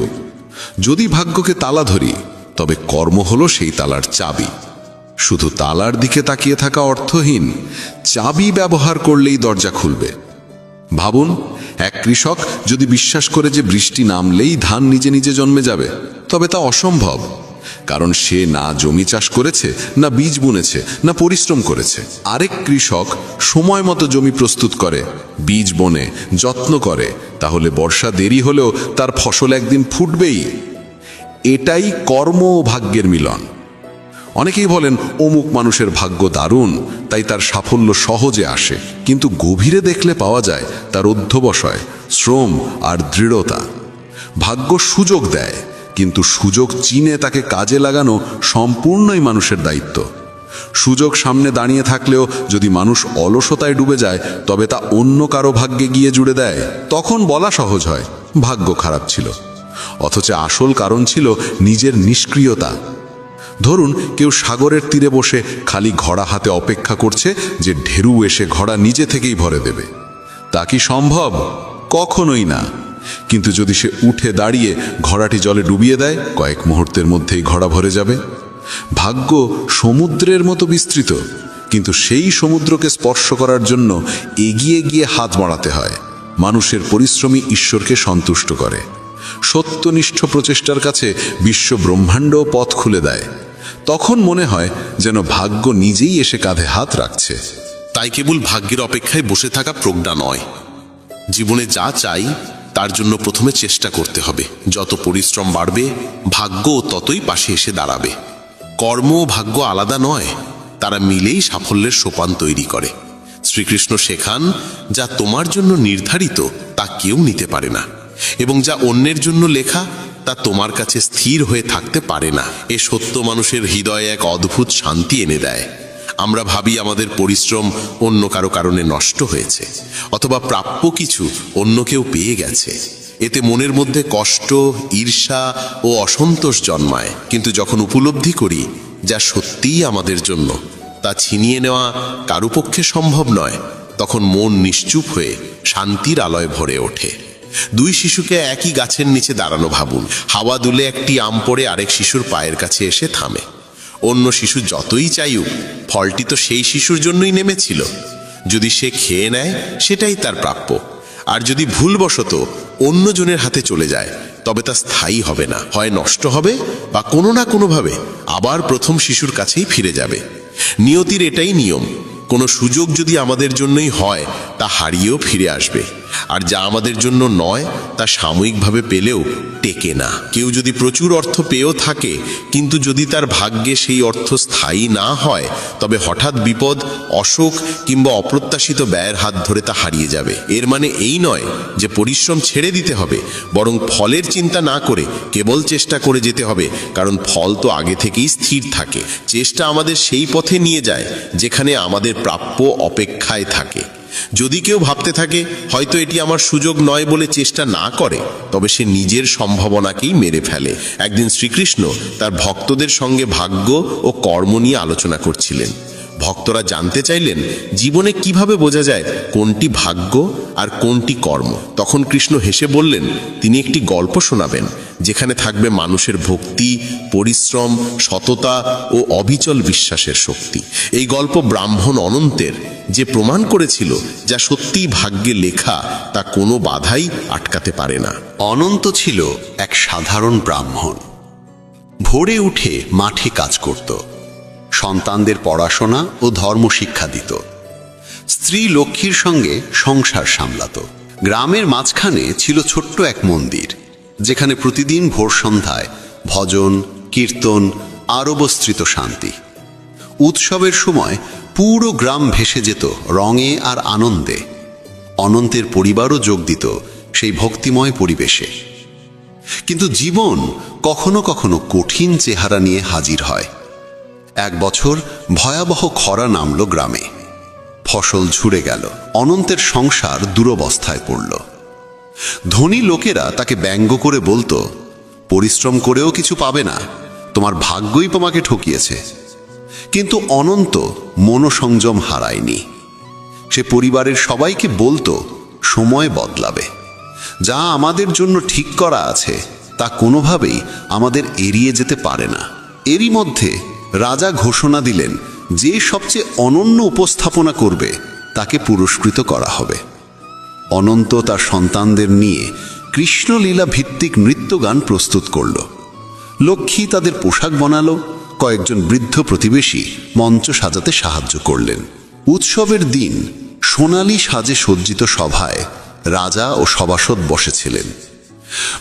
যদি ভাগ্যকে তালা ধরি, তবে কর্ম হলো সেই তালার চাবি। শুধু তালার দিকে তাকিয়ে থাকা অর্থহীন, চাবি ব্যবহার করলেই দরজা খুলবে। ভাবুন, এক কৃষক যদি বিশ্বাস করে যে বৃষ্টি নামলেই ধান নিজে নিজে জন্মে যাবে, তবে তা অসম্ভব। কারণ সে না জমি চাষ করেছে, না বীজ বুনেছে, না পরিশ্রম করেছে। আরেক কৃষক সময় মতো জমি প্রস্তুত করে, বীজ বনে, যত্ন করে, তাহলে বর্ষা দেরি হলেও তার ফসল একদিন ফুটবেই। এটাই কর্ম ও ভাগ্যের মিলন। অনেকেই বলেন অমুক মানুষের ভাগ্য দারুণ, তাই তার সাফল্য সহজে আসে। কিন্তু গভীরে দেখলে পাওয়া যায় তার অধ্যবসায়, শ্রম আর দৃঢ়তা। ভাগ্য সুযোগ দেয়, কিন্তু সুযোগ চিনে তাকে কাজে লাগানো সম্পূর্ণই মানুষের দায়িত্ব। সুযোগ সামনে দাঁড়িয়ে থাকলেও যদি মানুষ অলসতায় ডুবে যায়, তবে তা অন্য কারো ভাগ্যে গিয়ে জুড়ে দেয়। তখন বলা সহজ হয় ভাগ্য খারাপ ছিল, অথচ আসল কারণ ছিল নিজের নিষ্ক্রিয়তা। ধরুন, কেউ সাগরের তীরে বসে খালি ঘোড়া হাতে অপেক্ষা করছে যে ঢেউ এসে ঘোড়া নিজে থেকেই ভরে দেবে। তা কি সম্ভব? কখনোই না। কিন্তু যদি সে উঠে দাঁড়িয়ে ঘোড়াটি জলে ডুবিয়ে দেয়, কয়েক মুহূর্তের মধ্যেই ঘোড়া ভরে যাবে। ভাগ্য সমুদ্রের মতো বিস্তৃত, কিন্তু সেই সমুদ্রকে স্পর্শ করার জন্য এগিয়ে গিয়ে হাত বাড়াতে হয়। মানুষের পরিশ্রমী ঈশ্বরকে সন্তুষ্ট করে। সত্যনিষ্ঠ প্রচেষ্টার কাছে বিশ্ব ব্রহ্মাণ্ড পথ খুলে দেয়। তখন মনে হয় যেন ভাগ্য নিজেই এসে কাঁধে হাত রাখছে। তাই কেবল ভাগ্যের অপেক্ষায় বসে থাকা প্রজ্ঞা নয়। জীবনে যা চাই তার জন্য প্রথমে চেষ্টা করতে হবে। যত পরিশ্রম বাড়বে, ভাগ্য ততই পাশে এসে দাঁড়াবে। কর্ম ও ভাগ্য আলাদা নয়, তারা মিলেই সাফল্যের সোপান তৈরি করে। শ্রীকৃষ্ণ শেখান, যা তোমার জন্য নির্ধারিত তা কেউ নিতে পারে না, এবং যা অন্যের জন্য লেখা তা তোমার কাছে স্থির হয়ে থাকতে পারে না। এ সত্য মানুষের হৃদয়ে এক অদ্ভুত শান্তি এনে দেয়। আমরা ভাবি আমাদের পরিশ্রম অন্য কারো কারণে নষ্ট হয়েছে, অথবা প্রাপ্য কিছু অন্য কেউ পেয়ে গেছে। এতে মনের মধ্যে কষ্ট, ঈর্ষা ও অসন্তোষ জন্মায়। কিন্তু যখন উপলব্ধি করি যা সত্যিই আমাদের জন্য, তা ছিনিয়ে নেওয়া কারো পক্ষে সম্ভব নয়, তখন মন নিশ্চুপ হয়ে শান্তির আলোয় ভরে ওঠে। দুই শিশুকে একই গাছের নিচে দাঁড়ানো ভাবুন। হাওয়া দুলে একটি আম পড়ে আরেক শিশুর পায়ের কাছে এসে থামে। অন্য শিশু যতই চাইুক, ফলটি তো সেই শিশুর জন্যই নেমেছিল। যদি সে খেয়ে নেয়, সেটাই তার প্রাপ্য। আর যদি ভুলবশত অন্যজনের হাতে চলে যায়, তবে তা স্থায়ী হবে না, হয় নষ্ট হবে বা কোনো না কোনোভাবে আবার প্রথম শিশুর কাছেই ফিরে যাবে। নিয়তির এটাই নিয়ম। কোনো সুযোগ যদি আমাদের জন্যই হয়, তা হারিয়েও ফিরে আসবে। আর যা আমাদের জন্য নয়, তা সাময়িকভাবে পেলেও টেকে না। কেউ যদি প্রচুর অর্থ পেয়েও থাকে, কিন্তু যদি তার ভাগ্যে সেই অর্থ স্থায়ী না হয়, তবে হঠাৎ বিপদ, অসুখ কিংবা অপ্রত্যাশিত ব্যয়ের হাত ধরে তা হারিয়ে যাবে। এর মানে এই নয় যে পরিশ্রম ছেড়ে দিতে হবে, বরং ফলের চিন্তা না করে কেবল চেষ্টা করে যেতে হবে, কারণ ফল তো আগে থেকেই স্থির থাকে। চেষ্টা আমাদের সেই পথে নিয়ে যায় যেখানে আমাদের প্রাপ্য অপেক্ষায় থাকে। যদি কেউ ভাবতে থাকে হয়তো এটি আমার সুযোগ নয় বলে চেষ্টা না করে, তবে সে নিজের সম্ভাবনাকেই মেরে ফেলে। একদিন শ্রীকৃষ্ণ তার ভক্তদের সঙ্গে ভাগ্য ও কর্ম নিয়ে আলোচনা করছিলেন। ভক্তরা জানতে চাইলেন জীবনে কিভাবে বোঝা যায় কোনটি ভাগ্য আর কোনটি কর্ম। তখন কৃষ্ণ হেসে বললেন তিনি একটি গল্প শোনাবেন, যেখানে থাকবে মানুষের ভক্তি, পরিশ্রম, সততা ও অবিচল বিশ্বাসের শক্তি। এই গল্প ব্রাহ্মণ অনন্তের, যে প্রমাণ করেছিল যা সত্যিই ভাগ্যে লেখা তা কোনো বাধাই আটকাতে পারে না। অনন্ত ছিল এক সাধারণ ব্রাহ্মণ। ভোরে উঠে মাঠে কাজ করত, সন্তানদের পড়াশোনা ও ধর্ম শিক্ষা দিত, স্ত্রী লক্ষ্মীর সঙ্গে সংসার সামলাত। গ্রামের মাঝখানে ছিল ছোট্ট এক মন্দির, যেখানে প্রতিদিন ভোর সন্ধ্যায় ভজন, কীর্তন আর অবস্থিত শান্তি। উৎসবের সময় পুরো গ্রাম ভেসে যেত রঙে আর আনন্দে। অনন্তের পরিবারও যোগ দিত সেই ভক্তিময় পরিবেশে। কিন্তু জীবন কখনো কখনো কঠিন চেহারা নিয়ে হাজির হয়। এক বছর ভয়াবহ খরা নামল গ্রামে। ফসল ঝুরে গেল, অনন্তের সংসার দুরবস্থায় পড়ল। ধনী লোকেরা তাকে ব্যঙ্গ করে বলতো, পরিশ্রম করেও কিছু পাবে না, তোমার ভাগ্যই তোমাকে ঠকিয়েছে। কিন্তু অনন্ত মনোসংযম হারায়নি। সে পরিবারের সবাইকে বলতো সময় বদলাবে, যা আমাদের জন্য ঠিক করা আছে তা কোনোভাবেই আমাদের এড়িয়ে যেতে পারে না। এরই মধ্যে রাজা ঘোষণা দিলেন, যে সবচেয়ে অনন্য উপস্থাপনা করবে তাকে পুরস্কৃত করা হবে। অনন্ত তার সন্তানদের নিয়ে কৃষ্ণলীলা ভিত্তিক নৃত্যগান প্রস্তুত করল। লক্ষ্মী তাদের পোশাক বানালো, কয়েকজন বৃদ্ধ প্রতিবেশী মঞ্চ সাজাতে সাহায্য করলেন। উৎসবের দিন সোনালি সাজে সজ্জিত সভায় রাজা ও সভাসদ বসেছিলেন।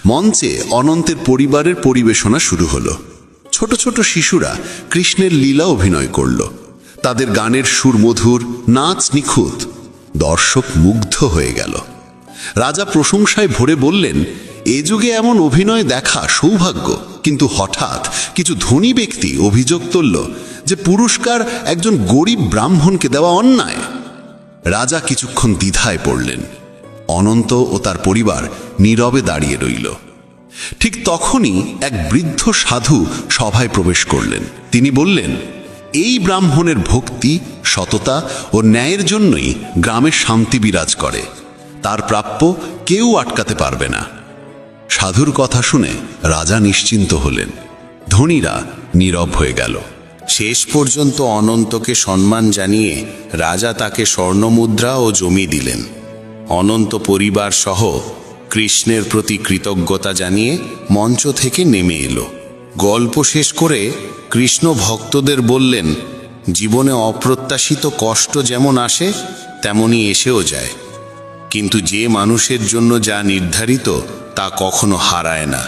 মঞ্চে অনন্তের পরিবারের পরিবেশনা শুরু হলো। ছোট ছোট শিশুরা কৃষ্ণের লীলা অভিনয় করল। তাদের গানের সুর মধুর, নাচ নিখুঁত। দর্শক মুগ্ধ হয়ে গেল। রাজা প্রশংসায় ভরে বললেন, এ যুগে এমন অভিনয় দেখা সৌভাগ্য। কিন্তু হঠাৎ কিছু ধনী ব্যক্তি অভিযোগ তুলল যে পুরস্কার একজন গরিব ব্রাহ্মণকে দেওয়া অন্যায়। রাজা কিছুক্ষণ দ্বিধায় পড়লেন। অনন্ত ও তার পরিবার নীরবে দাঁড়িয়ে রইল। ঠিক তখনই এক বৃদ্ধ সাধু সভায় প্রবেশ করলেন। তিনি বললেন, এই ব্রাহ্মণের ভক্তি, সততা ও ন্যায়ের জন্যই গ্রামে শান্তি বিরাজ করে। তার প্রাপ্য কেউ আটকাতে পারবে না। সাধুর কথা শুনে রাজা নিশ্চিন্ত হলেন। ধনীরা নীরব হয়ে গেল। শেষ পর্যন্ত অনন্তকে সম্মান জানিয়ে রাজা তাকে স্বর্ণমুদ্রা ও জমি দিলেন। অনন্ত পরিবার সহ কৃষ্ণের প্রতি কৃতজ্ঞতা জানিয়ে মঞ্চ থেকে নেমে এলো। গল্প শেষ করে কৃষ্ণ ভক্তদের বললেন, জীবনে অপ্রত্যাশিত কষ্ট যেমন আসে তেমনি এসেও যায়, কিন্তু যে মানুষের জন্য যা নির্ধারিত তা কখনো হারায় না।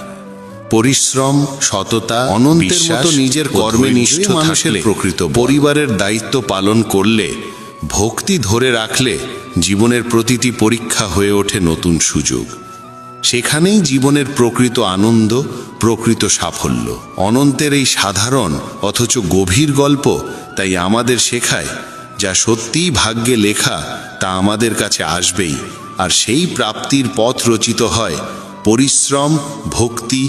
পরিশ্রম, সততা, অনন্তের মতো নিজের কর্মে নিষ্ঠ মানুষের প্রকৃত পরিবারের দায়িত্ব পালন করলে, ভক্তি ধরে রাখলে জীবনের প্রতিটি পরীক্ষা হয়ে ওঠে নতুন সুযোগ। সেখানেই জীবনের প্রকৃত আনন্দ, প্রকৃত সাফল্য। অনন্তের এই সাধারণ অথচ গভীর গল্প তাই আমাদের শেখায়, যা সত্যিই ভাগ্যে লেখা তা আমাদের কাছে আসবেই। আর সেই প্রাপ্তির পথ রচিত হয় পরিশ্রম, ভক্তি,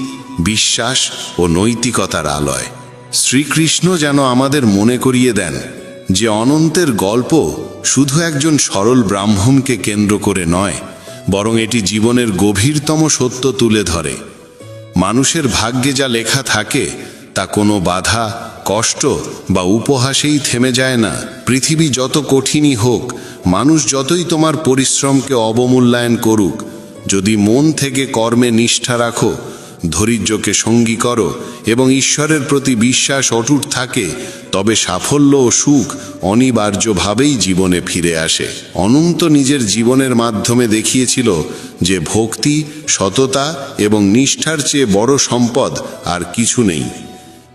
বিশ্বাস ও নৈতিকতার আলোয়। শ্রীকৃষ্ণ যেন আমাদের মনে করিয়ে দেন যে অনন্তের গল্প শুধু একজন সরল ব্রাহ্মণকে কেন্দ্র করে নয়, বরং এটি জীবনের গভীরতম সত্য তুলে ধরে। মানুষের ভাগ্যে যা লেখা থাকে তা কোনো বাধা, কষ্ট বা উপহাসেই থেমে যায় না। পৃথিবী যত কঠিনই হোক, মানুষ যতই তোমার পরিশ্রমকে অবমূল্যায়ন করুক, যদি মন থেকে কর্মে নিষ্ঠা রাখো, ধৈর্যকে সঙ্গী করো এবং ঈশ্বরের প্রতি বিশ্বাস অটুট থাকে, তবে সাফল্য ও সুখ অনিবার্যভাবেই জীবনে ফিরে আসে। অনন্ত নিজের জীবনের মাধ্যমে দেখিয়েছিল যে ভক্তি, সততা এবং নিষ্ঠার চেয়ে বড় সম্পদ আর কিছু নেই।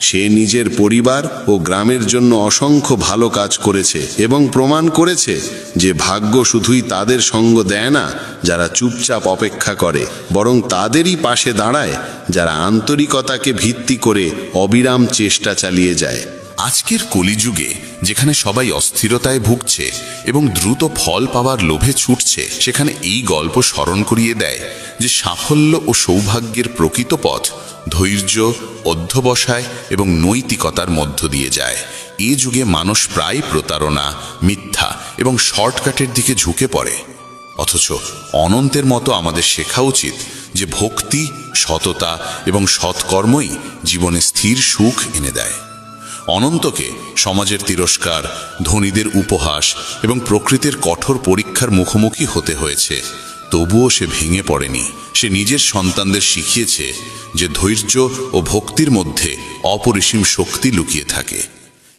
সে নিজের পরিবার ও গ্রামের জন্য অসংখ্য ভালো কাজ করেছে এবং প্রমাণ করেছে যে ভাগ্য শুধুই তাদের সঙ্গ দেয় না যারা চুপচাপ অপেক্ষা করে, বরং তাদেরই পাশে দাঁড়ায় যারা আন্তরিকতাকে ভিত্তি করে অবিরাম চেষ্টা চালিয়ে যায়। আজকের কলিযুগে যেখানে সবাই অস্থিরতায় ভুগছে এবং দ্রুত ফল পাওয়ার লোভে ছুটছে, সেখানে এই গল্প স্মরণ করিয়ে দেয় যে সাফল্য ও সৌভাগ্যের প্রকৃত পথ ধৈর্য, অধ্যবসায় এবং নৈতিকতার মধ্য দিয়ে যায়। এ যুগে মানুষ প্রায় প্রতারণা, মিথ্যা এবং শর্টকাটের দিকে ঝুঁকে পড়ে। অথচ অনন্তের মতো আমাদের শেখা উচিত যে ভক্তি, সততা এবং সৎকর্মই জীবনে স্থির সুখ এনে দেয়। অনন্তকে সমাজের তিরস্কার, ধনীদের উপহাস এবং প্রকৃতির কঠোর পরীক্ষার মুখোমুখি হতে হয়েছে, তবুও সে ভেঙে পড়েনি। সে নিজের সন্তানদের শিখিয়েছে যে ধৈর্য ও ভক্তির মধ্যে অপরিসীম শক্তি লুকিয়ে থাকে।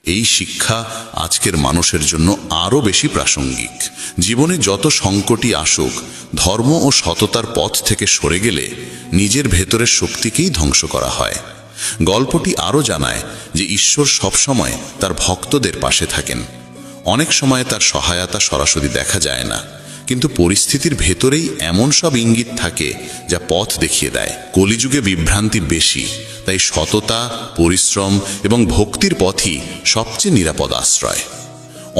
এই শিক্ষা আজকের মানুষের জন্য আরও বেশি প্রাসঙ্গিক। জীবনে যত সংকটই আসুক, ধর্ম ও সততার পথ থেকে সরে গেলে নিজের ভেতরের শক্তিকেই ধ্বংস করা হয়। গল্পটি আরও জানায় যে ঈশ্বর সবসময় তার ভক্তদের পাশে থাকেন। অনেক সময় তার সহায়তা সরাসরি দেখা যায় না, কিন্তু পরিস্থিতির ভেতরেই এমন সব ইঙ্গিত থাকে যা পথ দেখিয়ে দেয়। কলিযুগে বিভ্রান্তি বেশি, তাই সততা, পরিশ্রম এবং ভক্তির পথই সবচেয়ে নিরাপদ আশ্রয়।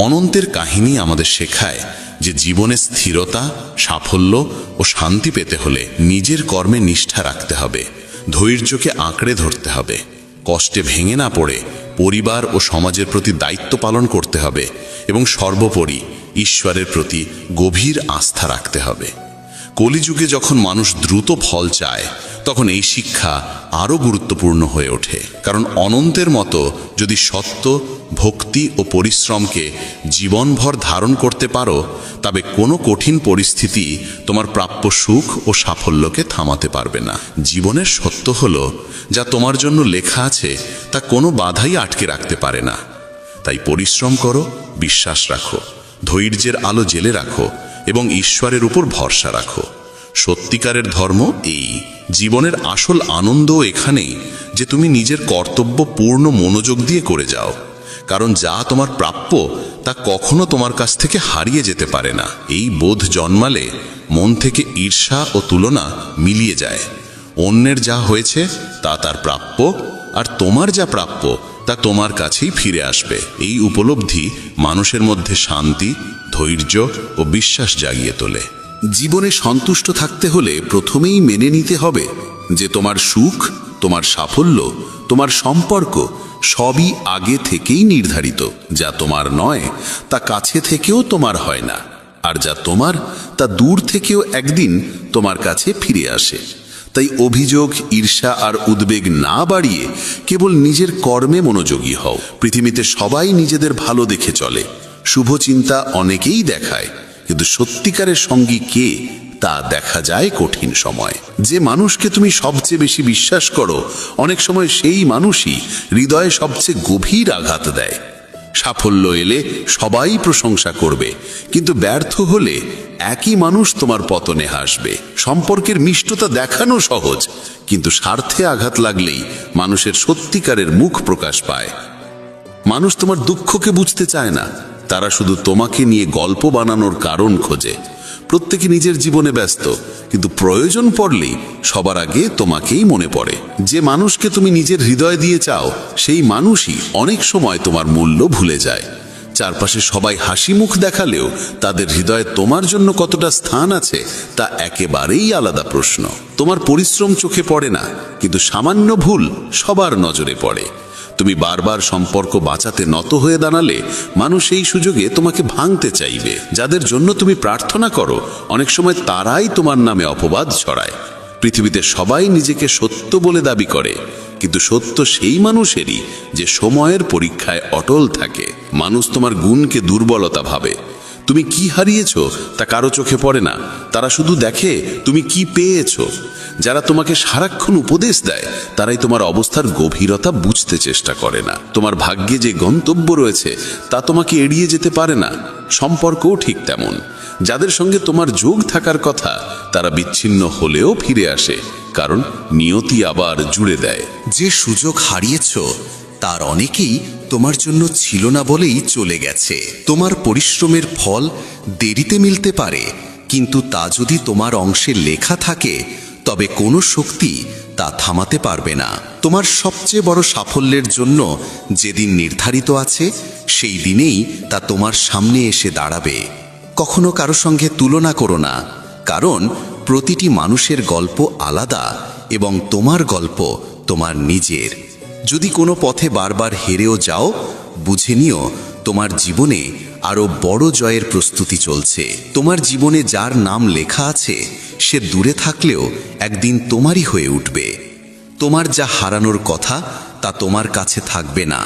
অনন্তের কাহিনী আমাদের শেখায় যে জীবনে স্থিরতা, সাফল্য ও শান্তি পেতে হলে নিজের কর্মে নিষ্ঠা রাখতে হবে। ধৈর্যকে আঁকড়ে ধরতে হবে, কষ্টে ভেঙে না পড়ে পরিবার ও সমাজের প্রতি দায়িত্ব পালন করতে হবে এবং সর্বোপরি ঈশ্বরের প্রতি গভীর আস্থা রাখতে হবে। কলিযুগে যখন মানুষ দ্রুত ফল চায়, তখন এই শিক্ষা আরও গুরুত্বপূর্ণ হয়ে ওঠে। কারণ অনন্তের মতো যদি সত্য, ভক্তি ও পরিশ্রমকে জীবনভর ধারণ করতে পারো, তবে কোনো কঠিন পরিস্থিতি তোমার প্রাপ্য সুখ ও সাফল্যকে থামাতে পারবে না। জীবনের সত্য হলো, যা তোমার জন্য লেখা আছে তা কোনো বাধাই আটকে রাখতে পারে না। তাই পরিশ্রম করো, বিশ্বাস রাখো, ধৈর্যের আলো জেলে রাখো এবং ঈশ্বরের উপর ভরসা রাখো। সত্যিকারের ধর্ম এই। জীবনের আসল আনন্দ এখানেই যে তুমি নিজের কর্তব্য পূর্ণ মনোযোগ দিয়ে করে যাও। কারণ যা তোমার প্রাপ্য তা কখনো তোমার কাছ থেকে হারিয়ে যেতে পারে না। এই বোধ জন্মালে মন থেকে ঈর্ষা ও তুলনা মিলিয়ে যায়। অন্যের যা হয়েছে তা তার প্রাপ্য, আর তোমার যা প্রাপ্য তা তোমার কাছেই ফিরে আসবে। এই উপলব্ধি মানুষের মধ্যে শান্তি, ধৈর্য ও বিশ্বাস জাগিয়ে তোলে। জীবনে সন্তুষ্ট থাকতে হলে প্রথমেই মেনে নিতে হবে যে তোমার সুখ, তোমার সাফল্য, তোমার সম্পর্ক সবই আগে থেকেই নির্ধারিত। যা তোমার নয় তা কাছে থেকেও তোমার হয় না, আর যা তোমার তা দূর থেকেও একদিন তোমার কাছে ফিরে আসে। তাই অভিযোগ, ঈর্ষা আর উদ্বেগ না বাড়িয়ে কেবল নিজের কর্মে মনোযোগী হও। পৃথিবীতে সবাই নিজেদের ভালো দেখে চলে, শুভ চিন্তা অনেকেই দেখায়, কিন্তু সত্যিকারের সঙ্গী কে তা দেখা যায় কঠিন সময়। যে মানুষকে তুমি সবচেয়ে বেশি বিশ্বাস করো, অনেক সময় সেই মানুষই হৃদয়ে সবচেয়ে গভীর আঘাত দেয়। সাফল্য এলে সবাই প্রশংসা করবে, কিন্তু ব্যর্থ হলে একই মানুষ তোমার পতনে হাসবে। সম্পর্কের মিষ্টতা দেখানো সহজ, কিন্তু স্বার্থে আঘাত লাগলেই মানুষের সত্যিকারের মুখ প্রকাশ পায়। মানুষ তোমার দুঃখকে বুঝতে চায় না, তারা শুধু তোমাকে নিয়ে গল্প বানানোর কারণ খোঁজে। প্রত্যেকে নিজের জীবনে ব্যস্ত, কিন্তু প্রয়োজন পড়লেই সবার আগে তোমাকেই মনে পড়ে। যে মানুষকে তুমি নিজের হৃদয় দিয়ে চাও, সেই মানুষই অনেক সময় তোমার মূল্য ভুলে যায়। চারপাশে সবাই হাসি মুখ দেখালেও তাদের হৃদয়ে তোমার জন্য কতটা স্থান আছে তা একেবারেই আলাদা প্রশ্ন। তোমার পরিশ্রম চোখে পড়ে না, কিন্তু সামান্য ভুল সবার নজরে পড়ে। তুমি বারবার সম্পর্ক বাঁচাতে নত হয়ে দাঁড়ালে মানুষ এই সুযোগে তোমাকে ভাঙতে চাইবে। যাদের জন্য তুমি প্রার্থনা করো, অনেক সময় তারাই তোমার নামে অপবাদ ছড়ায়। পৃথিবীতে সবাই নিজেকে সত্য বলে দাবি করে, কিন্তু সত্য সেই মানুষেরই যে সময়ের পরীক্ষায় অটল থাকে। মানুষ তোমার গুণকে দুর্বলতা ভাবে। তুমি কি হারিয়েছো তা কারো চোখে পড়ে না, তারা শুধু দেখে তুমি কি পেয়েছো। যারা তোমাকে সারাক্ষণ উপদেশ দেয়, তারাই তোমার অবস্থার গভীরতা বুঝতে চেষ্টা করে না। তোমার ভাগ্যে যে গন্তব্য রয়েছে তা তোমাকে এড়িয়ে যেতে পারে না। সম্পর্কও ঠিক তেমন। যাদের সঙ্গে তোমার যোগ থাকার কথা, তারা বিচ্ছিন্ন হলেও ফিরে আসে, কারণ নিয়তি আবার জুড়ে দেয়। যে সুযোগ হারিয়েছো তার অনেকেই তোমার জন্য ছিল না বলেই চলে গেছে। তোমার পরিশ্রমের ফল দেরিতে মিলতে পারে, কিন্তু তা যদি তোমার অংশে লেখা থাকে, তবে কোনো শক্তি তা থামাতে পারবে না। তোমার সবচেয়ে বড় সাফল্যের জন্য যেদিন নির্ধারিত আছে, সেই দিনেই তা তোমার সামনে এসে দাঁড়াবে। কখনো কারো সঙ্গে তুলনা করো না, কারণ প্রতিটি মানুষের গল্প আলাদা এবং তোমার গল্প তোমার নিজের। যদি কোনো পথে বারবার হেরেও যাও, বুঝে নিও তোমার জীবনে আরো বড় জয়ের প্রস্তুতি চলছে। তোমার জীবনে যার নাম লেখা আছে, সে দূরে থাকলেও একদিন তোমারই হয়ে উঠবে। তোমার যা হারানোর কথা তা তোমার কাছে থাকবে না,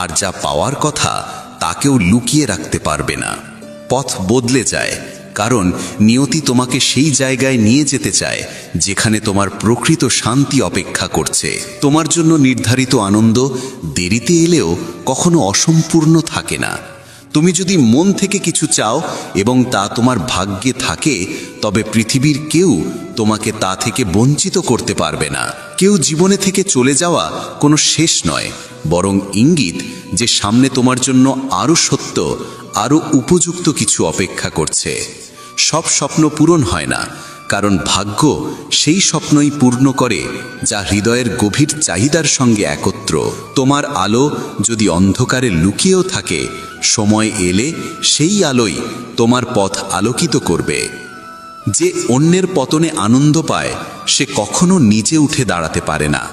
আর যা পাওয়ার কথা তাকেও লুকিয়ে রাখতে পারবে না। পথ বদলে যায়, কারণ নিয়তি তোমাকে সেই জায়গায় নিয়ে যেতে চায় যেখানে তোমার প্রকৃত শান্তি অপেক্ষা করছে। তোমার জন্য নির্ধারিত আনন্দ দেরিতে এলেও কখনো অসম্পূর্ণ থাকে না। তুমি যদি মন থেকে কিছু চাও এবং তা তোমার ভাগ্যে থাকে, তবে পৃথিবীর কেউ তোমাকে তা থেকে বঞ্চিত করতে পারবে না। কেউ জীবনে থেকে চলে যাওয়া কোনো শেষ নয়, বরং ইঙ্গিত যে সামনে তোমার জন্য আরও সত্য, আরও উপযুক্ত কিছু অপেক্ষা করছে। সব স্বপ্ন পূরণ হয় না, কারণ ভাগ্য সেই স্বপ্নই পূর্ণ করে যা হৃদয়ের গভীর চাহিদার সঙ্গে একত্র। তোমার আলো যদি অন্ধকারে লুকিয়েও থাকে, সময় এলে সেই আলোই তোমার পথ আলোকিত করবে। যে অন্যের পতনে আনন্দ পায় সে কখনো নিজে উঠে দাঁড়াতে পারে না।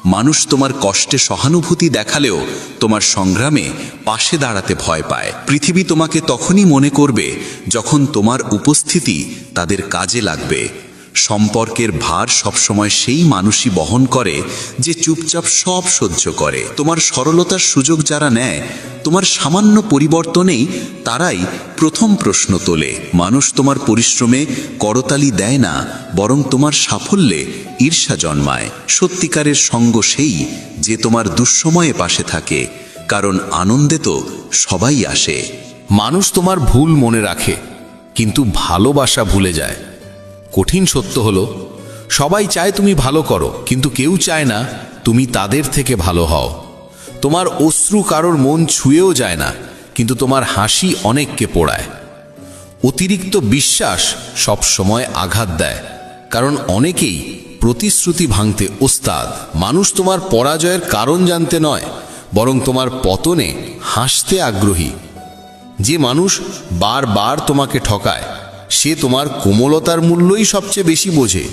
মানুষ তোমার কষ্টে সহানুভূতি দেখালেও তোমার সংগ্রামে পাশে দাঁড়াতে ভয় পায়। পৃথিবী তোমাকে তখনই মনে করবে যখন তোমার উপস্থিতি তাদের কাজে লাগবে। সম্পর্কের ভার সবসময় সেই মানুষই বহন করে যে চুপচাপ সব সহ্য করে। তোমার সরলতার সুযোগ যারা নেয়, তোমার সামান্য পরিবর্তনেই তারাই প্রথম প্রশ্ন তোলে। মানুষ তোমার পরিশ্রমে করতালি দেয় না, বরং তোমার সাফল্যে ঈর্ষা জন্মায়। সত্যিকারের সঙ্গ সেই যে তোমার দুঃসময়ে পাশে থাকে, কারণ আনন্দে তো সবাই আসে। মানুষ তোমার ভুল মনে রাখে, কিন্তু ভালোবাসা ভুলে যায়। কঠিন সত্য হলো, সবাই চায় তুমি ভালো করো, কিন্তু কেউ চায় না তুমি তাদের থেকে ভালো হও। তোমার অশ্রু কারোর মন ছুঁয়েও যায় না, কিন্তু তোমার হাসি অনেককে পোড়ায়। অতিরিক্ত বিশ্বাস সব সময় আঘাত দেয়, কারণ অনেকেই প্রতিশ্রুতি ভাঙতে ওস্তাদ। মানুষ তোমার পরাজয়ের কারণ জানতে নয়, বরং তোমার পতনে হাসতে আগ্রহী। যে মানুষ বারবার তোমাকে ঠকায়, সে তোমার কোমলতার মূল্যই সবচেয়ে বেশি বোঝে।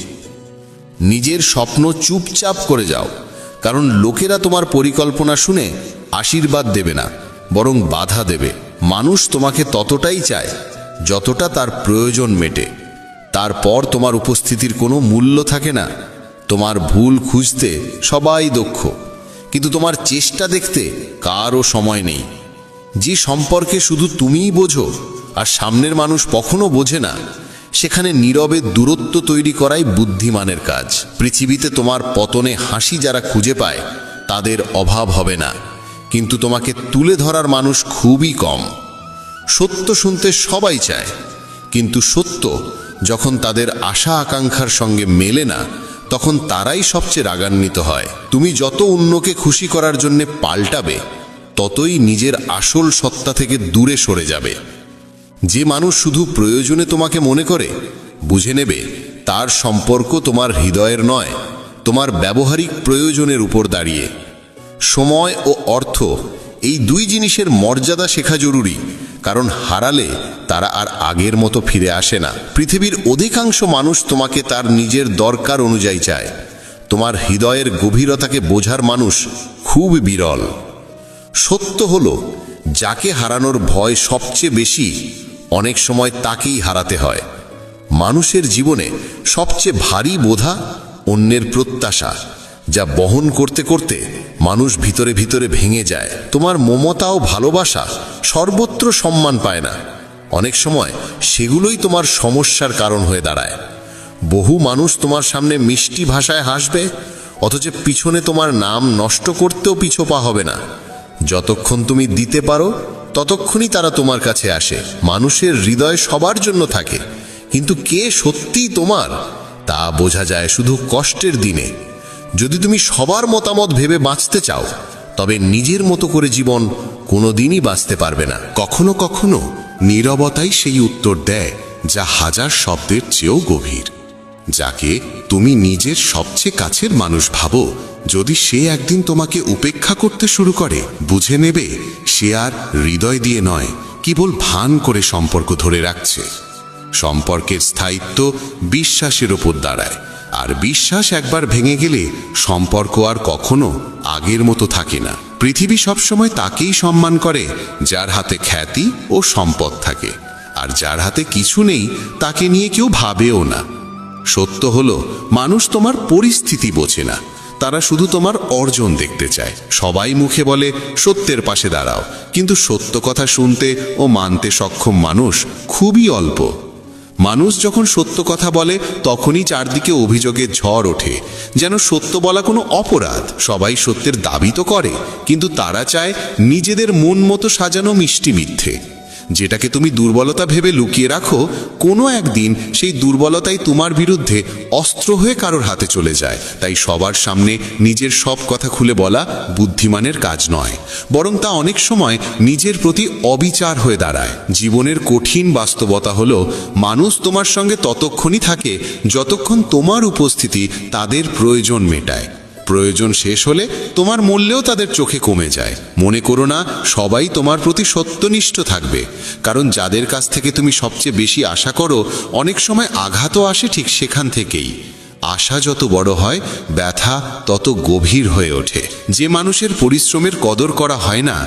নিজের স্বপ্ন চুপচাপ করে যাও, কারণ লোকেরা তোমার পরিকল্পনা শুনে আশীর্বাদ দেবে না, বরং বাধা দেবে। মানুষ তোমাকে ততটাই চায় যতটা তার প্রয়োজন মেটে। তারপর তোমার উপস্থিতির কোনো মূল্য থাকে না। তোমার ভুল খুঁজতে সবাই দক্ষ, কিন্তু তোমার চেষ্টা দেখতে কারও সময় নেই। যে সম্পর্কে শুধু তুমিই বোঝো আর সামনের মানুষ কখনো বোঝে না, সেখানে নীরবে দূরত্ব তৈরি করাই বুদ্ধিমানের কাজ। পৃথিবীতে তোমার পতনে হাসি যারা খুঁজে পায় তাদের অভাব হবে না, কিন্তু তোমাকে তুলে ধরার মানুষ খুবই কম। সত্য শুনতে সবাই চায়, কিন্তু সত্য যখন তাদের আশা আকাঙ্ক্ষার সঙ্গে মেলে না, তখন তারাই সবচেয়ে রাগান্বিত হয়। তুমি যত অন্যকে খুশি করার জন্য পাল্টাবে, ততই নিজের আসল সত্তা থেকে দূরে সরে যাবে। যে মানুষ শুধু প্রয়োজনে তোমাকে মনে করে, বুঝে নেবে তার সম্পর্ক তোমার হৃদয়ের নয়, তোমার ব্যবহারিক প্রয়োজনের উপর দাঁড়িয়ে। সময় ও অর্থ, এই দুই জিনিসের মর্যাদা শেখা জরুরি, কারণ হারালে তারা আর আগের মতো ফিরে আসে না। পৃথিবীর অধিকাংশ মানুষ তোমাকে তার নিজের দরকার অনুযায়ী চায়। তোমার হৃদয়ের গভীরতাকে বোঝার মানুষ খুব বিরল। সত্য হলো, যাকে হারানোর ভয় সবচেয়ে বেশি, অনেক সময় তাকেই হারাতে হয়। মানুষের জীবনে সবচেয়ে ভারী বোঝা অন্যের প্রত্যাশা, যা বহন করতে করতে মানুষ ভিতরে ভিতরে ভেঙে যায়। তোমার মমতা ও ভালোবাসা সর্বত্র সম্মান পায় না, অনেক সময় সেগুলোই তোমার সমস্যার কারণ হয়ে দাঁড়ায়। বহু মানুষ তোমার সামনে মিষ্টি ভাষায় হাসবে, অথচ পিছনে তোমার নাম নষ্ট করতেও পিছোপা হবে না। যতক্ষণ তুমি দিতে পারো ততক্ষণই তারা তোমার কাছে আসে। মানুষের হৃদয় সবার জন্য থাকে, কিন্তু কে সত্যিই তোমার তা বোঝা যায় শুধু কষ্টের দিনে। যদি তুমি সবার মতামত ভেবে বাঁচতে চাও, তবে নিজের মতো করে জীবন কোনোদিনই বাঁচতে পারবে না। কখনো কখনো নীরবতাই সেই উত্তর দেয় যা হাজার শব্দের চেয়েও গভীর। যাকে তুমি নিজের সবচেয়ে কাছের মানুষ ভাবো, যদি সে একদিন তোমাকে উপেক্ষা করতে শুরু করে, বুঝে নেবে সে আর হৃদয় দিয়ে নয়, কেবল ভান করে সম্পর্ক ধরে রাখছে। সম্পর্কের স্থায়িত্ব বিশ্বাসের ওপর দাঁড়ায়, আর বিশ্বাস একবার ভেঙে গেলে সম্পর্ক আর কখনো আগের মতো থাকে না। পৃথিবী সবসময় তাকেই সম্মান করে যার হাতে খ্যাতি ও সম্পদ থাকে, আর যার হাতে কিছু নেই তাকে নিয়ে কেউ ভাবেও না। সত্য হলো, মানুষ তোমার পরিস্থিতি বোঝে না, তারা শুধু তোমার অর্জন দেখতে চায়। সবাই মুখে বলে সত্যের পাশে দাঁড়াও, কিন্তু সত্য কথা শুনতে ও মানতে সক্ষম মানুষ খুবই অল্প। মানুষ যখন সত্য কথা বলে, তখনই চারদিকে অভিযোগের ঝড় ওঠে, যেন সত্য বলা কোনো অপরাধ। সবাই সত্যের দাবি তো করে, কিন্তু তারা চায় নিজেদের মন মতো সাজানো মিষ্টি মিথ্যে। যেটাকে তুমি দুর্বলতা ভেবে লুকিয়ে রাখো, কোনো একদিন সেই দুর্বলতাই তোমার বিরুদ্ধে অস্ত্র হয়ে কারোর হাতে চলে যায়। তাই সবার সামনে নিজের সব কথা খুলে বলা বুদ্ধিমানের কাজ নয়, বরং তা অনেক সময় নিজের প্রতি অবিচার হয়ে দাঁড়ায়। জীবনের কঠিন বাস্তবতা হলো, মানুষ তোমার সঙ্গে ততক্ষণই থাকে যতক্ষণ তোমার উপস্থিতি তাদের প্রয়োজন মেটায়। প্রয়োজন শেষ হলে তোমার মূল্যেও তাদের চোখে কমে যায়। মনে করো না সবাই তোমার প্রতি সত্যনিষ্ঠ থাকবে, কারণ যাদের কাছ থেকে তুমি সবচেয়ে বেশি আশা করো অনেক সময় আঘাতও আসে ঠিক সেখান থেকেই। আশা যত বড় হয় ব্যথা তত গভীর হয়ে ওঠে। যে মানুষের পরিশ্রমের কদর করা হয় না,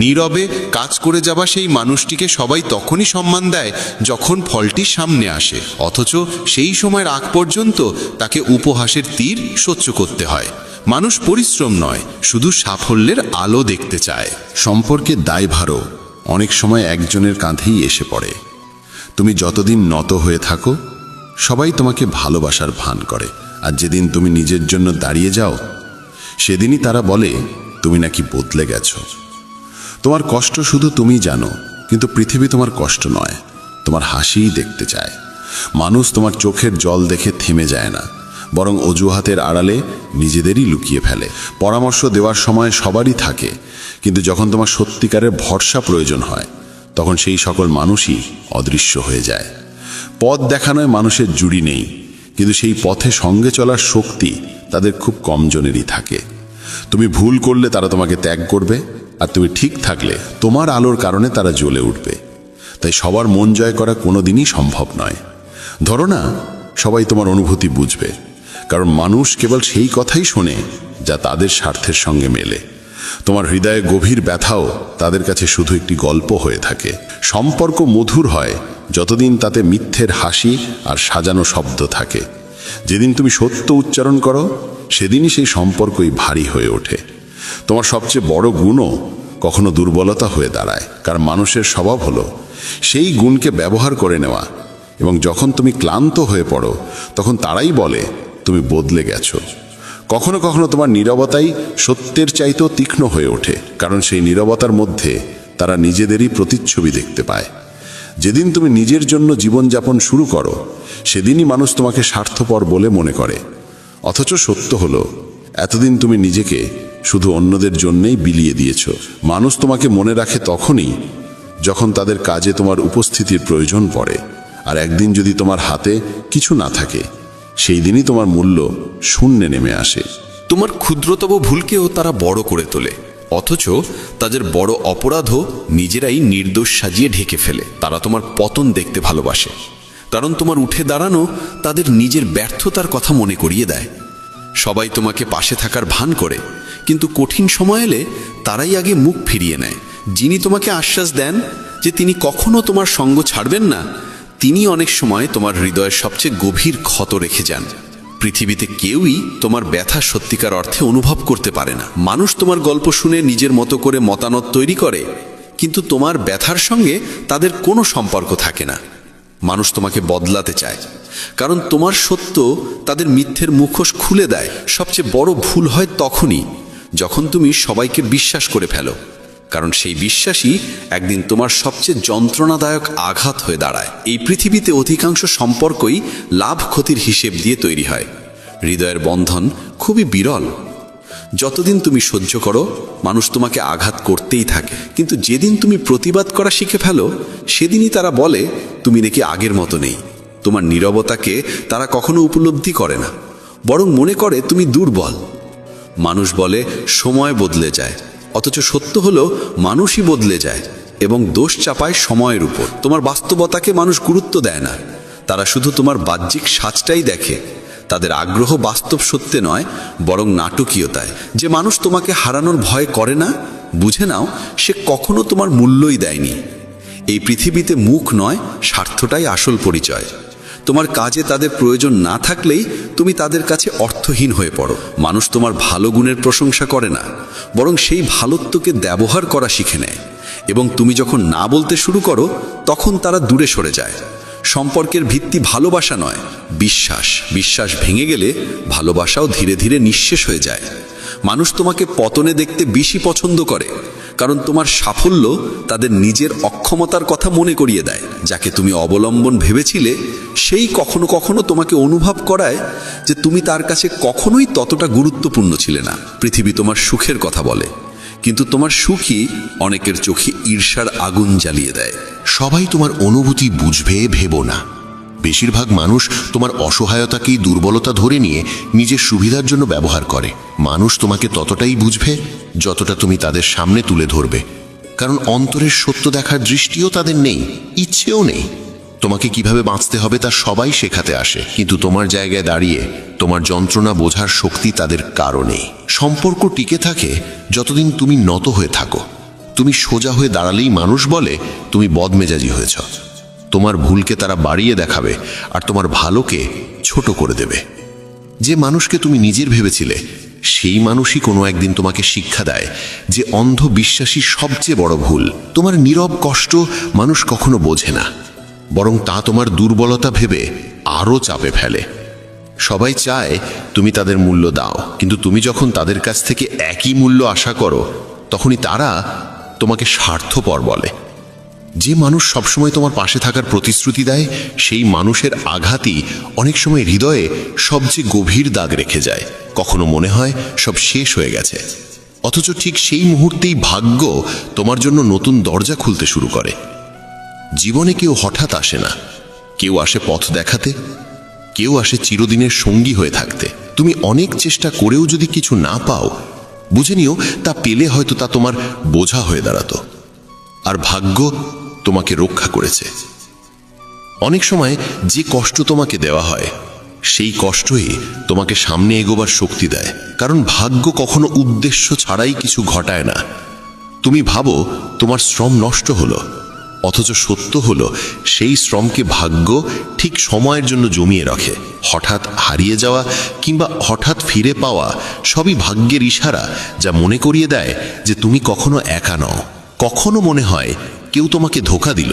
নীরবে কাজ করে যাওয়া সেই মানুষটিকে সবাই তখনই সম্মান দেয় যখন ফলটি সামনে আসে, অথচ সেই সময়ের আগ পর্যন্ত তাকে উপহাসের তীর সহ্য করতে হয়। মানুষ পরিশ্রম নয়, শুধু সাফল্যের আলো দেখতে চায়। সম্পর্কের দায়ভারও অনেক সময় একজনের কাঁধেই এসে পড়ে। তুমি যতদিন নত হয়ে থাকো সবাই তোমাকে ভালোবাসার ভান করে, আর যেদিন তুমি নিজের জন্য দাঁড়িয়ে যাও সেদিনই তারা বলে তুমি নাকি বদলে গেছো। তোমার কষ্ট শুধু তুমি জানো, কিন্তু পৃথিবী তোমার কষ্ট নয়, তোমার হাসিই দেখতে চায়। মানুষ তোমার চোখের জল দেখে থেমে যায় না, বরং অজুহাতের আড়ালে নিজেদেরই লুকিয়ে ফেলে। পরামর্শ দেওয়ার সময় সবারই থাকে, কিন্তু যখন তোমার সত্যিকারের ভরসা প্রয়োজন হয় তখন সেই সকল মানুষই অদৃশ্য হয়ে যায়। পথ দেখানোয় মানুষের জুড়ি নেই, কিন্তু সেই পথে সঙ্গে চলার শক্তি তাদের খুব কম জনেরই থাকে। তুমি ভুল করলে তারা তোমাকে ত্যাগ করবে, আর তুমি ঠিক থাকলে তোমার আলোর কারণে তারা জ্বলে উঠবে। তাই সবার মন জয় করা কোনোদিনই সম্ভব নয়। ধরো না সবাই তোমার অনুভূতি বুঝবে, কারণ মানুষ কেবল সেই কথাই শোনে যা তাদের স্বার্থের সঙ্গে মেলে। তোমার হৃদয়ে গভীর ব্যথাও তাদের কাছে শুধু একটি গল্প হয়ে থাকে। সম্পর্ক মধুর হয় যতদিন তাতে মিথ্যের হাসি আর সাজানো শব্দ থাকে। যেদিন তুমি সত্য উচ্চারণ করো সেদিনই সেই সম্পর্কই ভারী হয়ে ওঠে। তোমার সবচেয়ে বড় গুণও কখনো দুর্বলতা হয়ে দাঁড়ায়, কারণ মানুষের স্বভাব হলো সেই গুণকে ব্যবহার করে নেওয়া, এবং যখন তুমি ক্লান্ত হয়ে পড়ো তখন তারাই বলে তুমি বদলে গেছো। কখনো কখনো তোমার নীরবতাই সত্যের চাইতেও তীক্ষ্ণ হয়ে ওঠে, কারণ সেই নীরবতার মধ্যে তারা নিজেদেরই প্রতিচ্ছবি দেখতে পায়। যেদিন তুমি নিজের জন্য জীবনযাপন শুরু করো সেদিনই মানুষ তোমাকে স্বার্থপর বলে মনে করে, অথচ সত্য হলো এতদিন তুমি নিজেকে শুধু অন্যদের জন্যেই বিলিয়ে দিয়েছ। মানুষ তোমাকে মনে রাখে তখনই যখন তাদের কাজে তোমার উপস্থিতির প্রয়োজন পড়ে, আর একদিন যদি তোমার হাতে কিছু না থাকে সেই দিনই তোমার মূল্য শূন্যে নেমে আসে। তোমার ক্ষুদ্রতম ভুলকেও তারা বড় করে তোলে, অথচ তাদের বড় অপরাধও নিজেরাই নির্দোষ সাজিয়ে ঢেকে ফেলে। তারা তোমার পতন দেখতে ভালোবাসে, কারণ তোমার উঠে দাঁড়ানো তাদের নিজের ব্যর্থতার কথা মনে করিয়ে দেয়। সবাই তোমাকে পাশে থাকার ভান করে, কিন্তু কঠিন সময় এলে তারাই আগে মুখ ফিরিয়ে নেয়। যিনি তোমাকে আশ্বাস দেন যে তিনি কখনো তোমার সঙ্গ ছাড়বেন না, তিনি অনেক সময় তোমার হৃদয়ের সবচেয়ে গভীর ক্ষত রেখে যান। পৃথিবীতে কেউই তোমার ব্যথা সত্যিকার অর্থে অনুভব করতে পারে না। মানুষ তোমার গল্প শুনে নিজের মতো করে মতামত তৈরি করে, কিন্তু তোমার ব্যথার সঙ্গে তাদের কোনো সম্পর্ক থাকে না। মানুষ তোমাকে বদলাতে চায়, কারণ তোমার সত্য তাদের মিথ্যের মুখোশ খুলে দেয়। সবচেয়ে বড় ভুল হয় তখনই যখন তুমি সবাইকে বিশ্বাস করে ফেলো, কারণ সেই বিশ্বাসই একদিন তোমার সবচেয়ে যন্ত্রণাদায়ক আঘাত হয়ে দাঁড়ায়। এই পৃথিবীতে অধিকাংশ সম্পর্কই লাভ ক্ষতির হিসেব দিয়ে তৈরি হয়। হৃদয়ের বন্ধন খুবই বিরল। যতদিন তুমি সহ্য করো মানুষ তোমাকে আঘাত করতেই থাকে, কিন্তু যেদিন তুমি প্রতিবাদ করা শিখে ফেলো সেদিনই তারা বলে তুমি নাকি আগের মতো নেই। তোমার নীরবতাকে তারা কখনো উপলব্ধি করে না, বরং মনে করে তুমি দুর্বল। মানুষ বলে সময় বদলে যায়, অথচ সত্য হলো মানুষই বদলে যায় এবং দোষ চাপায় সময়ের উপর। তোমার বাস্তবতাকে মানুষ গুরুত্ব দেয় না, তারা শুধু তোমার বাহ্যিক সাজটাই দেখে। তাদের আগ্রহ বাস্তব সত্যে নয়, বরং নাটকীয়তায়। যে মানুষ তোমাকে হারানোর ভয় করে না, বুঝে নাও সে কখনো তোমার মূল্যই দেয়নি। এই পৃথিবীতে মুখ নয়, স্বার্থটাই আসল পরিচয়। তোমার কাজে তাদের প্রয়োজন না থাকলেই তুমি তাদের কাছে অর্থহীন হয়ে পড়ো। মানুষ তোমার ভালো গুণের প্রশংসা করে না, বরং সেই ভালোত্বকে ব্যবহার করা শিখে নেয়, এবং তুমি যখন না বলতে শুরু করো তখন তারা দূরে সরে যায়। সম্পর্কের ভিত্তি ভালোবাসা নয়, বিশ্বাস। বিশ্বাস ভেঙে গেলে ভালোবাসাও ধীরে ধীরে নিঃশেষ হয়ে যায়। মানুষ তোমাকে পতনে দেখতে বেশি পছন্দ করে, কারণ তোমার সাফল্য তাদের নিজের অক্ষমতার কথা মনে করিয়ে দেয়। যাকে তুমি অবলম্বন ভেবেছিলে সেই কখনো কখনো তোমাকে অনুভব করায় যে তুমি তার কাছে কখনোই ততটা গুরুত্বপূর্ণ ছিলে না। পৃথিবী তোমার সুখের কথা বলে, কিন্তু তোমার সুখই অনেকের চোখে ঈর্ষার আগুন জ্বালিয়ে দেয়। সবাই তোমার অনুভূতি বুঝবে ভেবো না। বেশিরভাগ মানুষ তোমার অসহায়তাকেই দুর্বলতা ধরে নিয়ে নিজের সুবিধার জন্য ব্যবহার করে। মানুষ তোমাকে ততটাই বুঝবে যতটা তুমি তাদের সামনে তুলে ধরবে, কারণ অন্তরের সত্য দেখার দৃষ্টিও তাদের নেই, ইচ্ছেও নেই। তোমাকে কিভাবে বাঁচতে হবে তা সবাই শেখাতে আসে, কিন্তু তোমার জায়গায় দাঁড়িয়ে তোমার যন্ত্রণা বোঝার শক্তি তাদের কারো নেই। সম্পর্ক টিকে থাকে যতদিন তুমি নত হয়ে থাকো। তুমি সোজা হয়ে দাঁড়ালেই মানুষ বলে তুমি বদমেজাজি হয়েছ। তোমার ভুলকে তারা বাড়িয়ে দেখাবে আর তোমার ভালোকে ছোট করে দেবে। যে মানুষকে তুমি নিজের ভেবেছিলে সেই মানুষই কোনো একদিন তোমাকে শিক্ষা দেয় যে অন্ধ বিশ্বাসী সবচেয়ে বড় ভুল। তোমার নীরব কষ্ট মানুষ কখনো বোঝে না, বরং তা তোমার দুর্বলতা ভেবে আরও চাপে ফেলে। সবাই চায় তুমি তাদের মূল্য দাও, কিন্তু তুমি যখন তাদের কাছ থেকে একই মূল্য আশা করো তখনই তারা তোমাকে স্বার্থপর বলে। যে মানুষ সবসময় তোমার পাশে থাকার প্রতিশ্রুতি দেয় সেই মানুষের আঘাতই অনেক সময় হৃদয়ে সবচেয়ে গভীর দাগ রেখে যায়। কখনো মনে হয় সব শেষ হয়ে গেছে, অথচ ঠিক সেই মুহূর্তেই ভাগ্য তোমার জন্য নতুন দরজা খুলতে শুরু করে। জীবনে কেউ হঠাৎ আসে না, কেউ আসে পথ দেখাতে, কেউ আসে চিরদিনের সঙ্গী হয়ে থাকতে। তুমি অনেক চেষ্টা করেও যদি কিছু না পাও, বুঝে নিও তা পেলে হয়তো তা তোমার বোঝা হয়ে দাঁড়াতো, আর ভাগ্য তোমাকে রক্ষা করেছে। অনেক সময় যে কষ্ট তোমাকে দেওয়া হয় সেই কষ্টই তোমাকে সামনে এগোবার শক্তি দেয়, কারণ ভাগ্য কখনো উদ্দেশ্য ছাড়াই কিছু ঘটায় না। তুমি ভাবো তোমার শ্রম নষ্ট হলো, অথচ সত্য হলো সেই শ্রমকে ভাগ্য ঠিক সময়ের জন্য জমিয়ে রাখে। হঠাৎ হারিয়ে যাওয়া কিংবা হঠাৎ ফিরে পাওয়া সবই ভাগ্যের ইশারা, যা মনে করিয়ে দেয় যে তুমি কখনো একা নও। কখনো মনে হয় কেউ তোমাকে ধোঁকা দিল,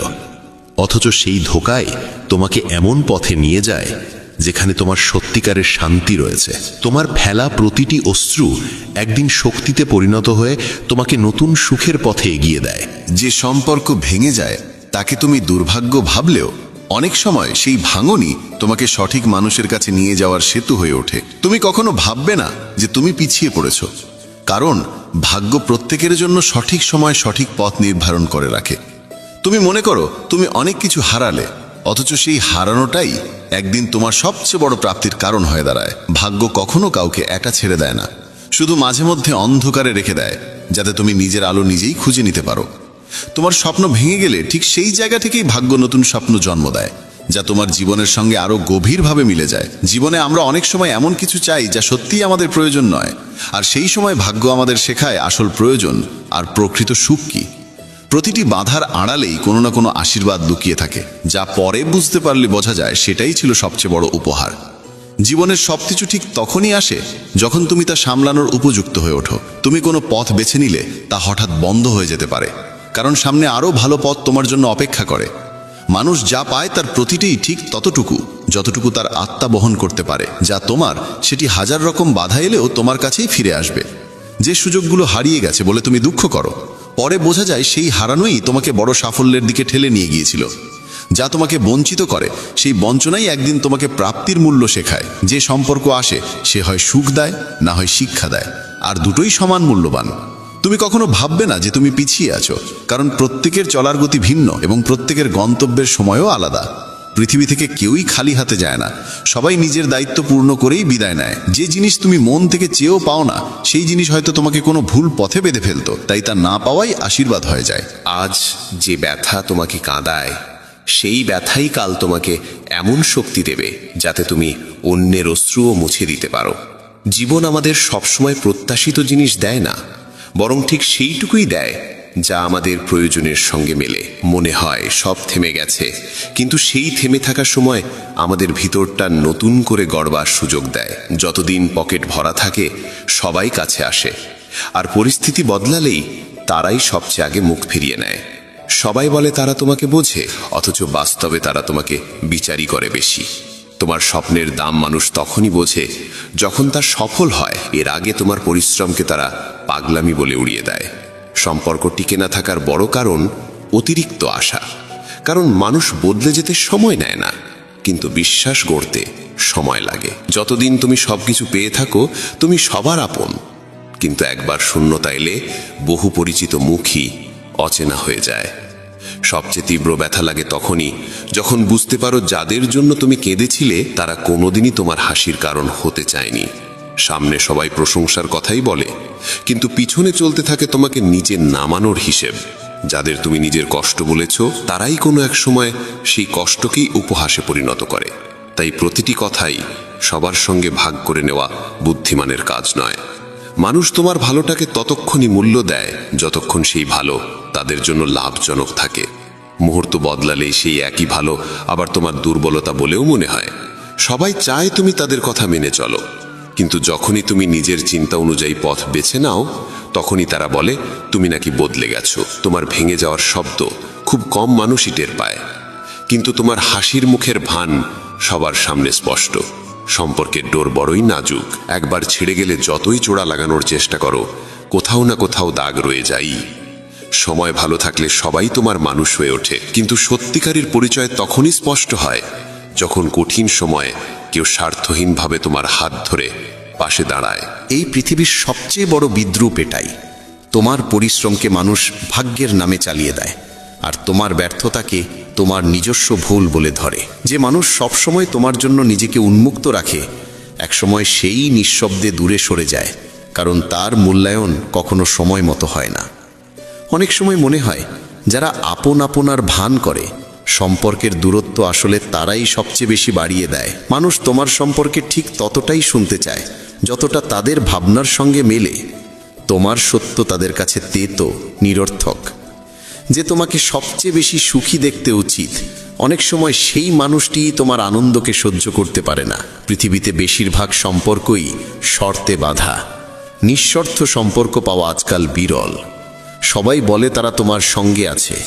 অথচ সেই ধোঁকায় তোমাকে এমন পথে নিয়ে যায় যেখানে তোমার সত্যিকারের শান্তি রয়েছে। তোমার ফেলা প্রতিটি অশ্রু একদিন শক্তিতে পরিণত হয়ে তোমাকে নতুন সুখের পথে এগিয়ে দেয়। যে সম্পর্ক ভেঙে যায় তাকে তুমি দুর্ভাগ্য ভাবলেও অনেক সময় সেই ভাঙনই তোমাকে সঠিক মানুষের কাছে নিয়ে যাওয়ার সেতু হয়ে ওঠে। তুমি কখনো ভাববে না যে তুমি পিছিয়ে পড়েছ, কারণ ভাগ্য প্রত্যেকের জন্য সঠিক সময় সঠিক পথ নির্ধারণ করে রাখে। তুমি মনে করো তুমি অনেক কিছু হারালে, অথচ সেই হারানোটাই একদিন তোমার সবচেয়ে বড় প্রাপ্তির কারণ হয়ে দাঁড়ায়। ভাগ্য কখনো কাউকে একা ছেড়ে দেয় না, শুধু মাঝে মধ্যে অন্ধকারে রেখে দেয় যাতে তুমি নিজের আলো নিজেই খুঁজে নিতে পারো। তোমার স্বপ্ন ভেঙে গেলে ঠিক সেই জায়গা থেকেই ভাগ্য নতুন স্বপ্ন জন্ম দেয়, যা তোমার জীবনের সঙ্গে আরো গভীরভাবে মিলে যায়। জীবনে আমরা অনেক সময় এমন কিছু চাই যা সত্যিই আমাদের প্রয়োজন নয়, আর সেই সময় ভাগ্য আমাদের শেখায় আসল প্রয়োজন আর প্রকৃত সুখ কি। প্রতিটি বাধার আড়ালেই কোনো না কোনো আশীর্বাদ লুকিয়ে থাকে, যা পরে বুঝতে পারলে বোঝা যায় সেটাই ছিল সবচেয়ে বড় উপহার। জীবনের সবকিছু ঠিক তখনই আসে যখন তুমি তা সামলানোর উপযুক্ত হয়ে ওঠো। তুমি কোনো পথ বেছে নিলে তা হঠাৎ বন্ধ হয়ে যেতে পারে, কারণ সামনে আরও ভালো পথ তোমার জন্য অপেক্ষা করে। মানুষ যা পায় তার প্রতিটিই ঠিক ততটুকু যতটুকু তার আত্মা বহন করতে পারে। যা তোমার সেটি হাজার রকম বাধা এলেও তোমার কাছেই ফিরে আসবে। যে সুযোগগুলো হারিয়ে গেছে বলে তুমি দুঃখ করো, পরে বোঝা যায় সেই হারানোই তোমাকে বড় সাফল্যের দিকে ঠেলে নিয়ে গিয়েছিল। যা তোমাকে বঞ্চিত করে সেই বঞ্চনাই একদিন তোমাকে প্রাপ্তির মূল্য শেখায়। যে সম্পর্ক আসে সে হয় সুখ দেয়, না হয় শিক্ষা দেয়, আর দুটোই সমান মূল্যবান। তুমি কখনো ভাববে না যে তুমি পিছিয়ে আছো, কারণ প্রত্যেকের চলার গতি ভিন্ন এবং প্রত্যেকের গন্তব্যের সময়ও আলাদা। পৃথিবী থেকে কেউই খালি হাতে যায় না, সবাই নিজের দায়িত্ব পূর্ণ করেই বিদায় নেয়। যে জিনিস তুমি মন থেকে চেয়েও পাও না, সেই জিনিস হয়তো তোমাকে কোনো ভুল পথে বেঁধে ফেলতো, তাই তা না পাওয়াই আশীর্বাদ হয়ে যায়। আজ যে ব্যথা তোমাকে কাঁদায়, সেই ব্যথাই কাল তোমাকে এমন শক্তি দেবে যাতে তুমি অন্যের অশ্রুও মুছে দিতে পারো। জীবন আমাদের সবসময় প্রত্যাশিত জিনিস দেয় না, বরং ঠিক সেইটুকুই দেয় যা আমাদের প্রয়োজনের সঙ্গে মেলে। মনে হয় সব থেমে গেছে, কিন্তু সেই থেমে থাকার সময় আমাদের ভিতরটা নতুন করে গড়বার সুযোগ দেয়। যতদিন পকেট ভরা থাকে সবাই কাছে আসে, আর পরিস্থিতি বদলালেই তারাই সবচেয়ে আগে মুখ ফিরিয়ে নেয়। সবাই বলে তারা তোমাকে বোঝে, অথচ বাস্তবে তারা তোমাকে বিচারই করে বেশি। তোমার স্বপ্নের দাম মানুষ তখনই বোঝে যখন তা সফল হয়। এর আগে তোমার পরিশ্রমকে তারা পাগলামি বলে উড়িয়ে দেয়। সম্পর্ক টিকে না থাকার বড় কারণ অতিরিক্ত আশা, কারণ মানুষ বদলে যেতে সময় নেয় না, কিন্তু বিশ্বাস গড়তে সময় লাগে। যতদিন তুমি সবকিছু পেয়ে থাকো তুমি সবার আপন, কিন্তু একবার শূন্যতা এলে বহু পরিচিত মুখই অচেনা হয়ে যায়। সবচেয়ে তীব্র ব্যথা লাগে তখনই যখন বুঝতে পারো যাদের জন্য তুমি কেঁদেছিলে তারা কোনোদিনই তোমার হাসির কারণ হতে চায়নি। সামনে সবাই প্রশংসার কথাই বলে, কিন্তু পিছনে চলতে থাকে তোমাকে নিচে নামানোর হিসেব। যাদের তুমি নিজের কষ্ট বলেছ তারাই কোনো এক সময় সেই কষ্টকেই উপহাসে পরিণত করে। তাই প্রতিটি কথাই সবার সঙ্গে ভাগ করে নেওয়া বুদ্ধিমানের কাজ নয়। মানুষ তোমার ভালোটাকে ততক্ষণই মূল্য দেয় যতক্ষণ সেই ভালো তাদের জন্য লাভজনক থাকে। মুহূর্ত বদলালেই সেই একই ভালো আবার তোমার দুর্বলতা বলেও মনে হয়। সবাই চায় তুমি তাদের কথা মেনে চলো, কিন্তু যখনই তুমি নিজের চিন্তা অনুযায়ী পথ বেছে নাও তখনই তারা বলে তুমি নাকি বদলে গেছো। তোমার ভেঙে যাওয়ার শব্দ খুব কম মানুষই টের পায়, কিন্তু তোমার হাসির মুখের ভান সবার সামনে স্পষ্ট। সম্পর্কের ডোর বড়ই নাজুক, একবার ছেড়ে গেলে যতই জোড়া লাগানোর চেষ্টা করো কোথাও না কোথাও দাগ রয়ে যায়। সময় ভালো থাকলে সবাই তোমার মানুষ হয়ে ওঠে, কিন্তু সত্যিকারের পরিচয় তখনই স্পষ্ট হয় যখন কঠিন সময়ে কেউ স্বার্থহীনভাবে তোমার হাত ধরে পাশে দাঁড়ায়। এই পৃথিবীর সবচেয়ে বড় বিদ্রূপ এটাই, তোমার পরিশ্রমকে মানুষ ভাগ্যের নামে চালিয়ে দেয়, আর তোমার ব্যর্থতাকে তোমার নিজস্ব ভুল বলে ধরে। যে মানুষ সবসময় তোমার জন্য নিজেকে উন্মুক্ত রাখে একসময় সেই নিঃশব্দে দূরে সরে যায়, কারণ তার মূল্যায়ন কখনো সময় মতো হয় না। অনেক সময় মনে হয় যারা আপনার ভান করে সম্পর্কের দূরত্ব আসলে তারাই সবচেয়ে বেশি বাড়িয়ে দেয়। মানুষ তোমার সম্পর্কে ঠিক ততটাই শুনতে চায় যতটা তাদের ভাবনার সঙ্গে মেলে। তোমার সত্য তাদের কাছে তেতো, নিরর্থক। যে তোমাকে সবচেয়ে বেশি সুখী দেখতে উচিত অনেক সময় সেই মানুষটিই তোমার আনন্দকে সহ্য করতে পারে না। পৃথিবীতে বেশিরভাগ সম্পর্কই শর্তে বাঁধা। নিঃশর্ত সম্পর্ক পাওয়া আজকাল বিরল। সবাই বলে তারা তোমার সঙ্গে আছে,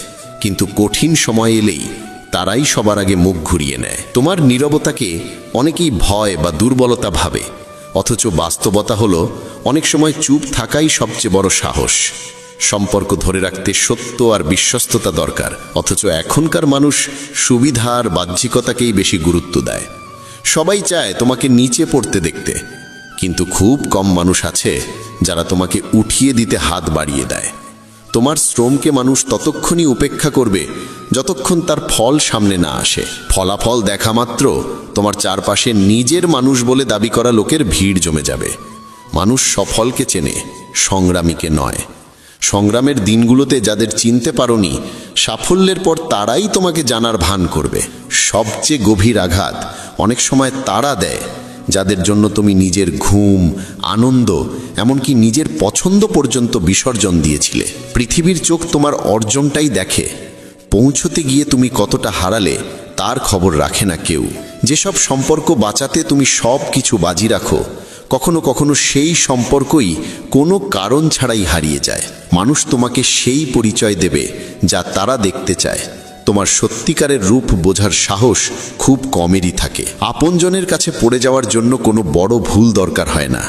কিন্তু কঠিন সময় এলেই তারাই সবার আগে মুখ ঘুরিয়ে নেয়। তোমার নীরবতাকে অনেকেই ভয় বা দুর্বলতা ভাবে, অথচ বাস্তবতা হলো অনেক সময় চুপ থাকাই সবচেয়ে বড় সাহস। সম্পর্ক ধরে রাখতে সত্য আর বিশ্বস্ততা দরকার, অথচ এখনকার মানুষ সুবিধা আর বাহ্যিকতাকেই বেশি গুরুত্ব দেয়। সবাই চায় তোমাকে নিচে পড়তে দেখতে, কিন্তু খুব কম মানুষ আছে যারা তোমাকে উঠিয়ে দিতে হাত বাড়িয়ে দেয়। তোমার শ্রমকে মানুষ ততক্ষণই উপেক্ষা করবে যতক্ষণ তার ফল সামনে না আসে। ফলাফল দেখা মাত্র তোমার চারপাশে নিজের মানুষ বলে দাবি করা লোকের ভিড় জমে যাবে। মানুষ সফলকে চেনে, সংগ্রামীকে নয়। সংগ্রামের দিনগুলোতে যাদের চিনতে পারোনি, সাফল্যের পর তারাই তোমাকে জানার ভান করবে। সবচেয়ে গভীর আঘাত অনেক সময় তারা দেয় যাদের জন্য তুমি নিজের ঘুম, আনন্দ, এমনকি নিজের পছন্দ পর্যন্ত বিসর্জন দিয়েছিলে। পৃথিবীর চোখ তোমার অর্জনটাই দেখে, পৌঁছতে গিয়ে তুমি কতটা হারালে তার খবর রাখে না কেউ। যেসব সম্পর্ক বাঁচাতে তুমি সব কিছু বাজি রাখো, কখনো কখনো সেই সম্পর্কই কোনো কারণ ছাড়াই হারিয়ে যায়। মানুষ তোমাকে সেই পরিচয় দেবে যা তারা দেখতে চায়। তোমার সত্যিকারের রূপ বোঝার সাহস খুব কমেরই থাকে। আপনজনের কাছে পড়ে যাওয়ার জন্য কোনো বড় ভুল দরকার হয় না,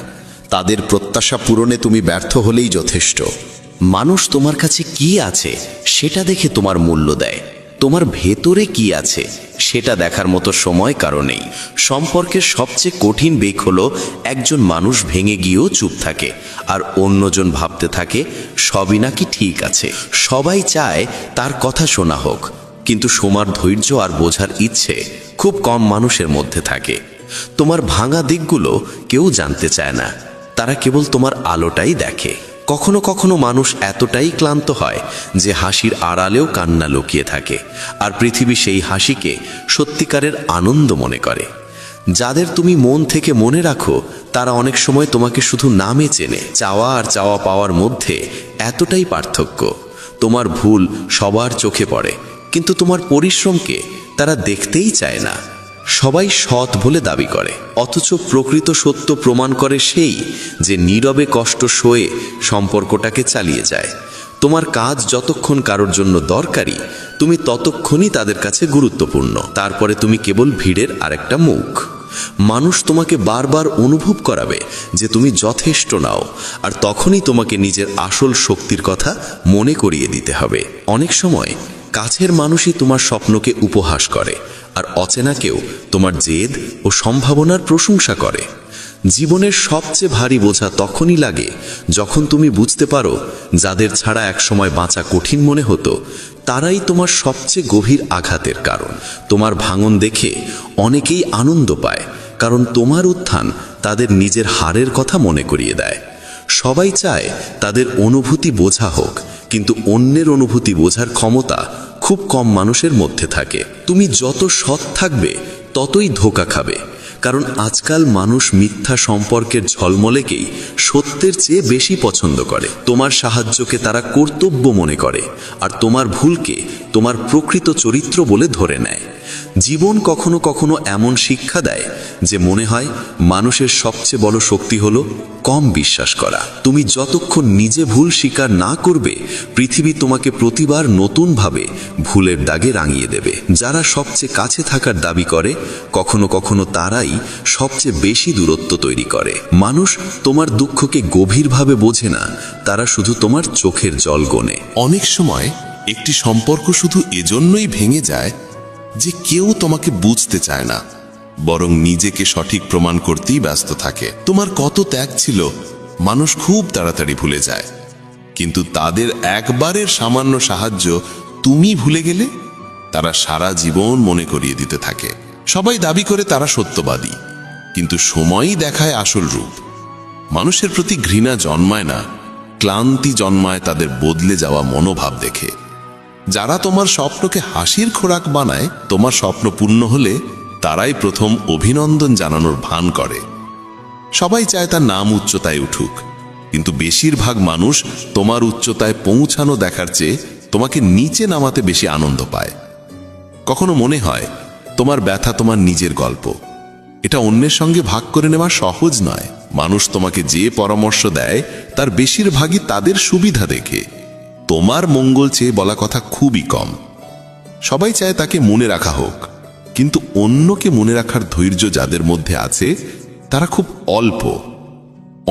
তাদের প্রত্যাশা পূরণে তুমি ব্যর্থ হলেই যথেষ্ট। মানুষ তোমার কাছে কি আছে সেটা দেখে তোমার মূল্য দেয়, তোমার ভেতরে কি আছে সেটা দেখার মতো সময় কারো নেই। সম্পর্কের সবচেয়ে কঠিন বেগ হলো একজন মানুষ ভেঙে গিয়েও চুপ থাকে, আর অন্যজন ভাবতে থাকে সবই নাকি ঠিক আছে। সবাই চায় তার কথা শোনা হোক, কিন্তু শোনার ধৈর্য আর বোঝার ইচ্ছে খুব কম মানুষের মধ্যে থাকে। তোমার ভাঙা দিকগুলো কেউ জানতে চায় না, তারা কেবল তোমার আলোটাই দেখে। কখনো কখনো মানুষ এতটাই ক্লান্ত হয় যে হাসির আড়ালেও কান্না লুকিয়ে থাকে, আর পৃথিবী সেই হাসিকে সত্যিকারের আনন্দ মনে করে। যাদের তুমি মন থেকে মনে রাখো তারা অনেক সময় তোমাকে শুধু নামে চেনে। চাওয়া আর চাওয়া পাওয়ার মধ্যে এতটাই পার্থক্য। তোমার ভুল সবার চোখে পড়ে, কিন্তু তোমার পরিশ্রমকে তারা দেখতেই চায় না। সবাই সৎ বলে দাবি করে, অথচ প্রকৃত সত্য প্রমাণ করে সেই যে নীরবে কষ্ট সয়ে সম্পর্কটাকে চালিয়ে যায়। তোমার কাজ যতক্ষণ কারোর জন্য দরকারি, তুমি ততক্ষণই তাদের কাছে গুরুত্বপূর্ণ। তারপরে তুমি কেবল ভিড়ের আরেকটা মুখ। মানুষ তোমাকে বারবার অনুভব করাবে যে তুমি যথেষ্ট নাও, আর তখনই তোমাকে নিজের আসল শক্তির কথা মনে করিয়ে দিতে হবে। অনেক সময় কাছের মানুষই তোমার স্বপ্নকে উপহাস করে, আর অচেনা কেউ তোমার জেদ ও সম্ভাবনার প্রশংসা করে। জীবনের সবচেয়ে ভারী বোঝা তখনই লাগে যখন তুমি বুঝতে পারো যাদের ছাড়া একসময় বাঁচা কঠিন মনে হতো, তারাই তোমার সবচেয়ে গভীর আঘাতের কারণ। তোমার ভাঙন দেখে অনেকেই আনন্দ পায়, কারণ তোমার উত্থান তাদের নিজের হারের কথা মনে করিয়ে দেয়। সবাই চায় তাদের অনুভূতি বোঝা হোক, কিন্তু অন্যের অনুভূতি বোঝার ক্ষমতা খুব কম মানুষের মধ্যে থাকে। তুমি যত সৎ থাকবে ততই ধোঁকা খাবে, কারণ আজকাল মানুষ মিথ্যা সম্পর্কের ঝলমলেকেই সত্যের চেয়ে বেশি পছন্দ করে। তোমার সাহায্যকে তারা কর্তব্য মনে করে, আর তোমার ভুলকে তোমার প্রকৃত চরিত্র বলে ধরে নেয়। জীবন কখনো কখনো এমন শিক্ষা দেয় যে মনে হয় মানুষের সবচেয়ে বড় শক্তি হলো কম বিশ্বাস করা। তুমি যতক্ষণ নিজে ভুল স্বীকার না করবে, পৃথিবী তোমাকে প্রতিবার নতুনভাবে ভুলের দাগে রাঙিয়ে দেবে। যারা সবচেয়ে কাছে থাকার দাবি করে, কখনো কখনো তারাই সবচেয়ে বেশি দূরত্ব তৈরি করে। মানুষ তোমার দুঃখকে গভীরভাবে বোঝে না, তারা শুধু তোমার চোখের জল গোনে। অনেক সময় একটি সম্পর্ক শুধু এজন্যই ভেঙে যায় যে কেউ তোমাকে বুঝতে চায় না, বরং নিজেকে সঠিক প্রমাণ করতেই ব্যস্ত থাকে। তোমার কত ত্যাগ ছিল মানুষ খুব তাড়াতাড়ি ভুলে যায়, কিন্তু তাদের একবারের সামান্য সাহায্য তুমি ভুলে গেলে তারা সারা জীবন মনে করিয়ে দিতে থাকে। সবাই দাবি করে তারা সত্যবাদী, কিন্তু সময়ই দেখায় আসল রূপ। মানুষের প্রতি ঘৃণা জন্মায় না, ক্লান্তি জন্মায় তাদের বদলে যাওয়া মনোভাব দেখে। যারা তোমার স্বপ্নকে হাসির খোরাক বানায়, তোমার স্বপ্ন পূর্ণ হলে তারাই প্রথম অভিনন্দন জানানোর ভান করে। সবাই চায় তার নাম উচ্চতায় উঠুক, কিন্তু বেশিরভাগ মানুষ তোমার উচ্চতায় পৌঁছানো দেখার চেয়ে তোমাকে নিচে নামাতে বেশি আনন্দ পায়। কখনো মনে হয় তোমার ব্যথা তোমার নিজের গল্প, এটা অন্যের সঙ্গে ভাগ করে নেওয়া সহজ নয়। মানুষ তোমাকে যে পরামর্শ দেয় তার বেশিরভাগই তাদের সুবিধা দেখে, তোমার মঙ্গল চেয়ে বলা কথা খুবই কম। সবাই চায় তাকে মনে রাখা হোক, কিন্তু অন্যকে মনে রাখার ধৈর্য যাদের মধ্যে আছে তারা খুব অল্প।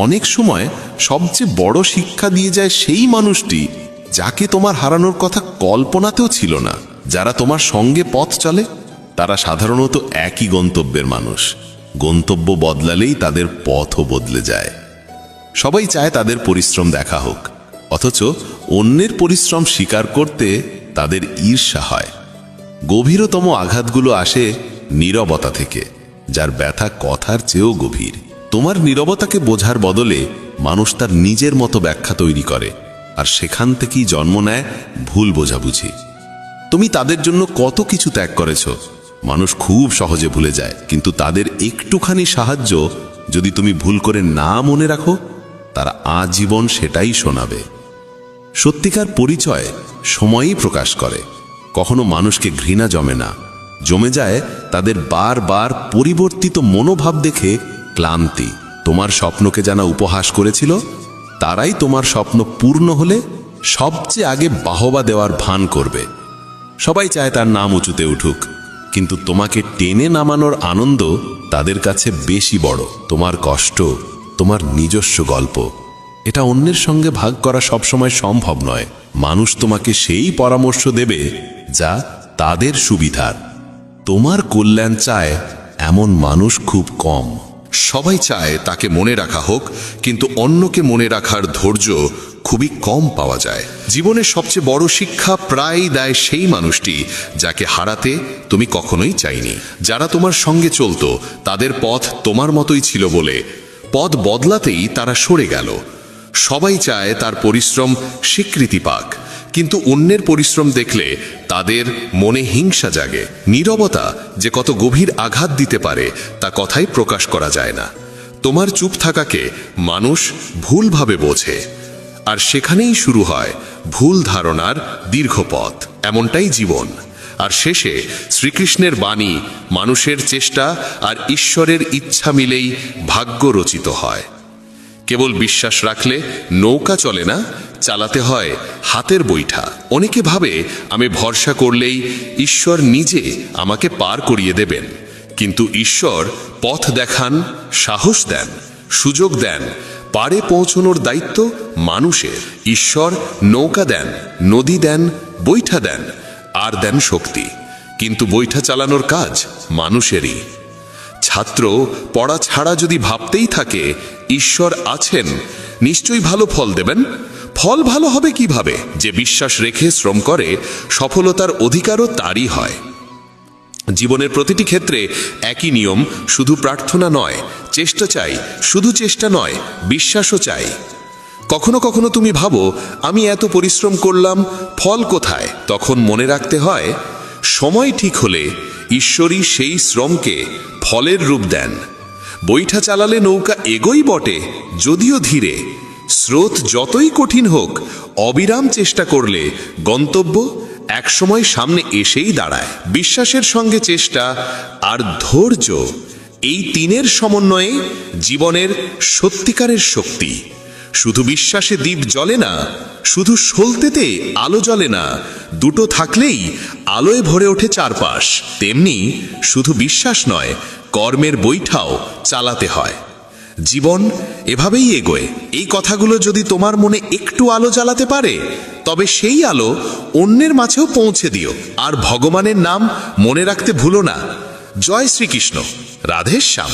অনেক সময় সবচেয়ে বড় শিক্ষা দিয়ে যায় সেই মানুষটি যাকে তোমার হারানোর কথা কল্পনাতেও ছিল না। যারা তোমার সঙ্গে পথ চলে তারা সাধারণত একই গন্তব্যের মানুষ, গন্তব্য বদলালেই তাদের পথও বদলে যায়। সবাই চায় তাদের পরিশ্রম দেখা হোক, অথচ অন্যের পরিশ্রম স্বীকার করতে তাদের ঈর্ষা হয়। গভীরতম আঘাতগুলো আসে নীরবতা থেকে, যার ব্যথা কথার চেয়েও গভীর। তোমার নীরবতাকে বোঝার বদলে মানুষ তার নিজের মতো ব্যাখ্যা তৈরি করে, আর সেখান থেকেই জন্ম নেয় ভুল বোঝাবুঝি। তুমি তাদের জন্য কত কিছু ত্যাগ করেছ মানুষ খুব সহজে ভুলে যায়, কিন্তু তাদের একটুখানি সাহায্য যদি তুমি ভুল করে না মনে রাখো, তারা আজীবন সেটাই শোনাবে। সত্যিকার পরিচয় সময়ই প্রকাশ করে। কখনো মানুষকে ঘৃণা জমে না, জমে যায় তাদের বারবার পরিবর্তিত মনোভাব দেখে ক্লান্তি। তোমার স্বপ্নকে যারা উপহাস করেছিল, তারাই তোমার স্বপ্ন পূর্ণ হলে সবচেয়ে আগে বাহবা দেওয়ার ভান করবে। সবাই চায় তার নাম উঁচুতে উঠুক, কিন্তু তোমাকে টেনে নামানোর আনন্দ তাদের কাছে বেশি বড়। তোমার কষ্ট তোমার নিজস্ব গল্প, এটা অন্যের সঙ্গে ভাগ করা সবসময় সম্ভব নয়। মানুষ তোমাকে সেই পরামর্শ দেবে যা তাদের সুবিধার। তোমার কল্যাণ চায় এমন মানুষ খুব কম। সবাই চায় তাকে মনে রাখা হোক, কিন্তু অন্যকে মনে রাখার ধৈর্য খুবই কম পাওয়া যায়। জীবনের সবচেয়ে বড় শিক্ষা প্রায়ই দেয় সেই মানুষটি যাকে হারাতে তুমি কখনোই চাইনি। যারা তোমার সঙ্গে চলতো তাদের পথ তোমার মতোই ছিল বলে পথ বদলাতেই তারা সরে গেল। সবাই চায় তার পরিশ্রম স্বীকৃতি পাক, কিন্তু অন্যের পরিশ্রম দেখলে তাদের মনে হিংসা জাগে। নীরবতা যে কত গভীর আঘাত দিতে পারে তা কথাই প্রকাশ করা যায় না। তোমার চুপ থাকাকে মানুষ ভুলভাবে বোঝে, আর সেখানেই শুরু হয় ভুল ধারণার দীর্ঘ পথ। এমনটাই জীবন। আর শেষে শ্রীকৃষ্ণের বাণী, মানুষের চেষ্টা আর ঈশ্বরের ইচ্ছা মিলেই ভাগ্য রচিত হয়। কেবল বিশ্বাস রাখলে নৌকা চলে না, চালাতে হয় হাতের বৈঠা। অনেকে ভাবে আমি ভরসা করলেই ঈশ্বর নিজে আমাকে পার করিয়ে দেবেন, কিন্তু ঈশ্বর পথ দেখান, সাহস দেন, সুযোগ দেন। পারে পৌঁছানোর দায়িত্ব মানুষের। ঈশ্বর নৌকা দেন, নদী দেন, বৈঠা দেন, আর দেন শক্তি, কিন্তু বৈঠা চালানোর কাজ মানুষেরই। ছাত্র পড়া ছাড়া যদি ভাবতেই থাকে ঈশ্বর আছেন, নিশ্চয়ই ভালো ফল দেবেন, ফল ভালো হবে কিভাবে? যে বিশ্বাস রেখে শ্রম করে সফলতার অধিকারও তারই হয়। জীবনের প্রতিটি ক্ষেত্রে একই নিয়ম, শুধু প্রার্থনা নয়, চেষ্টা চাই, শুধু চেষ্টা নয়, বিশ্বাসও চাই। কখনো কখনো তুমি ভাবো আমি এত পরিশ্রম করলাম, ফল কোথায়? তখন মনে রাখতে হয় সময় ঠিক হলে ঈশ্বরই সেই শ্রমকে ফলের রূপ দেন। বৈঠা চালালে নৌকা এগোই বটে, যদিও ধীরে। স্রোত যতই কঠিন হোক, অবিরাম চেষ্টা করলে গন্তব্য একসময় সামনে এসেই দাঁড়ায়। বিশ্বাসের সঙ্গে চেষ্টা আর ধৈর্য, এই তিনের সমন্বয়ে জীবনের সত্যিকারের শক্তি। শুধু বিশ্বাসে দ্বীপ জ্বলে না, শুধু সলতেতে আলো জ্বলে না, দুটো থাকলেই আলোয় ভরে ওঠে চারপাশ। তেমনি শুধু বিশ্বাস নয়, কর্মের বৈঠাও চালাতে হয়। জীবন এভাবেই এগোয়। এই কথাগুলো যদি তোমার মনে একটু আলো জ্বালাতে পারে, তবে সেই আলো অন্যের মাঝেও পৌঁছে দিও। আর ভগবানের নাম মনে রাখতে ভুলো না। জয় শ্রীকৃষ্ণ, রাধে শ্যাম।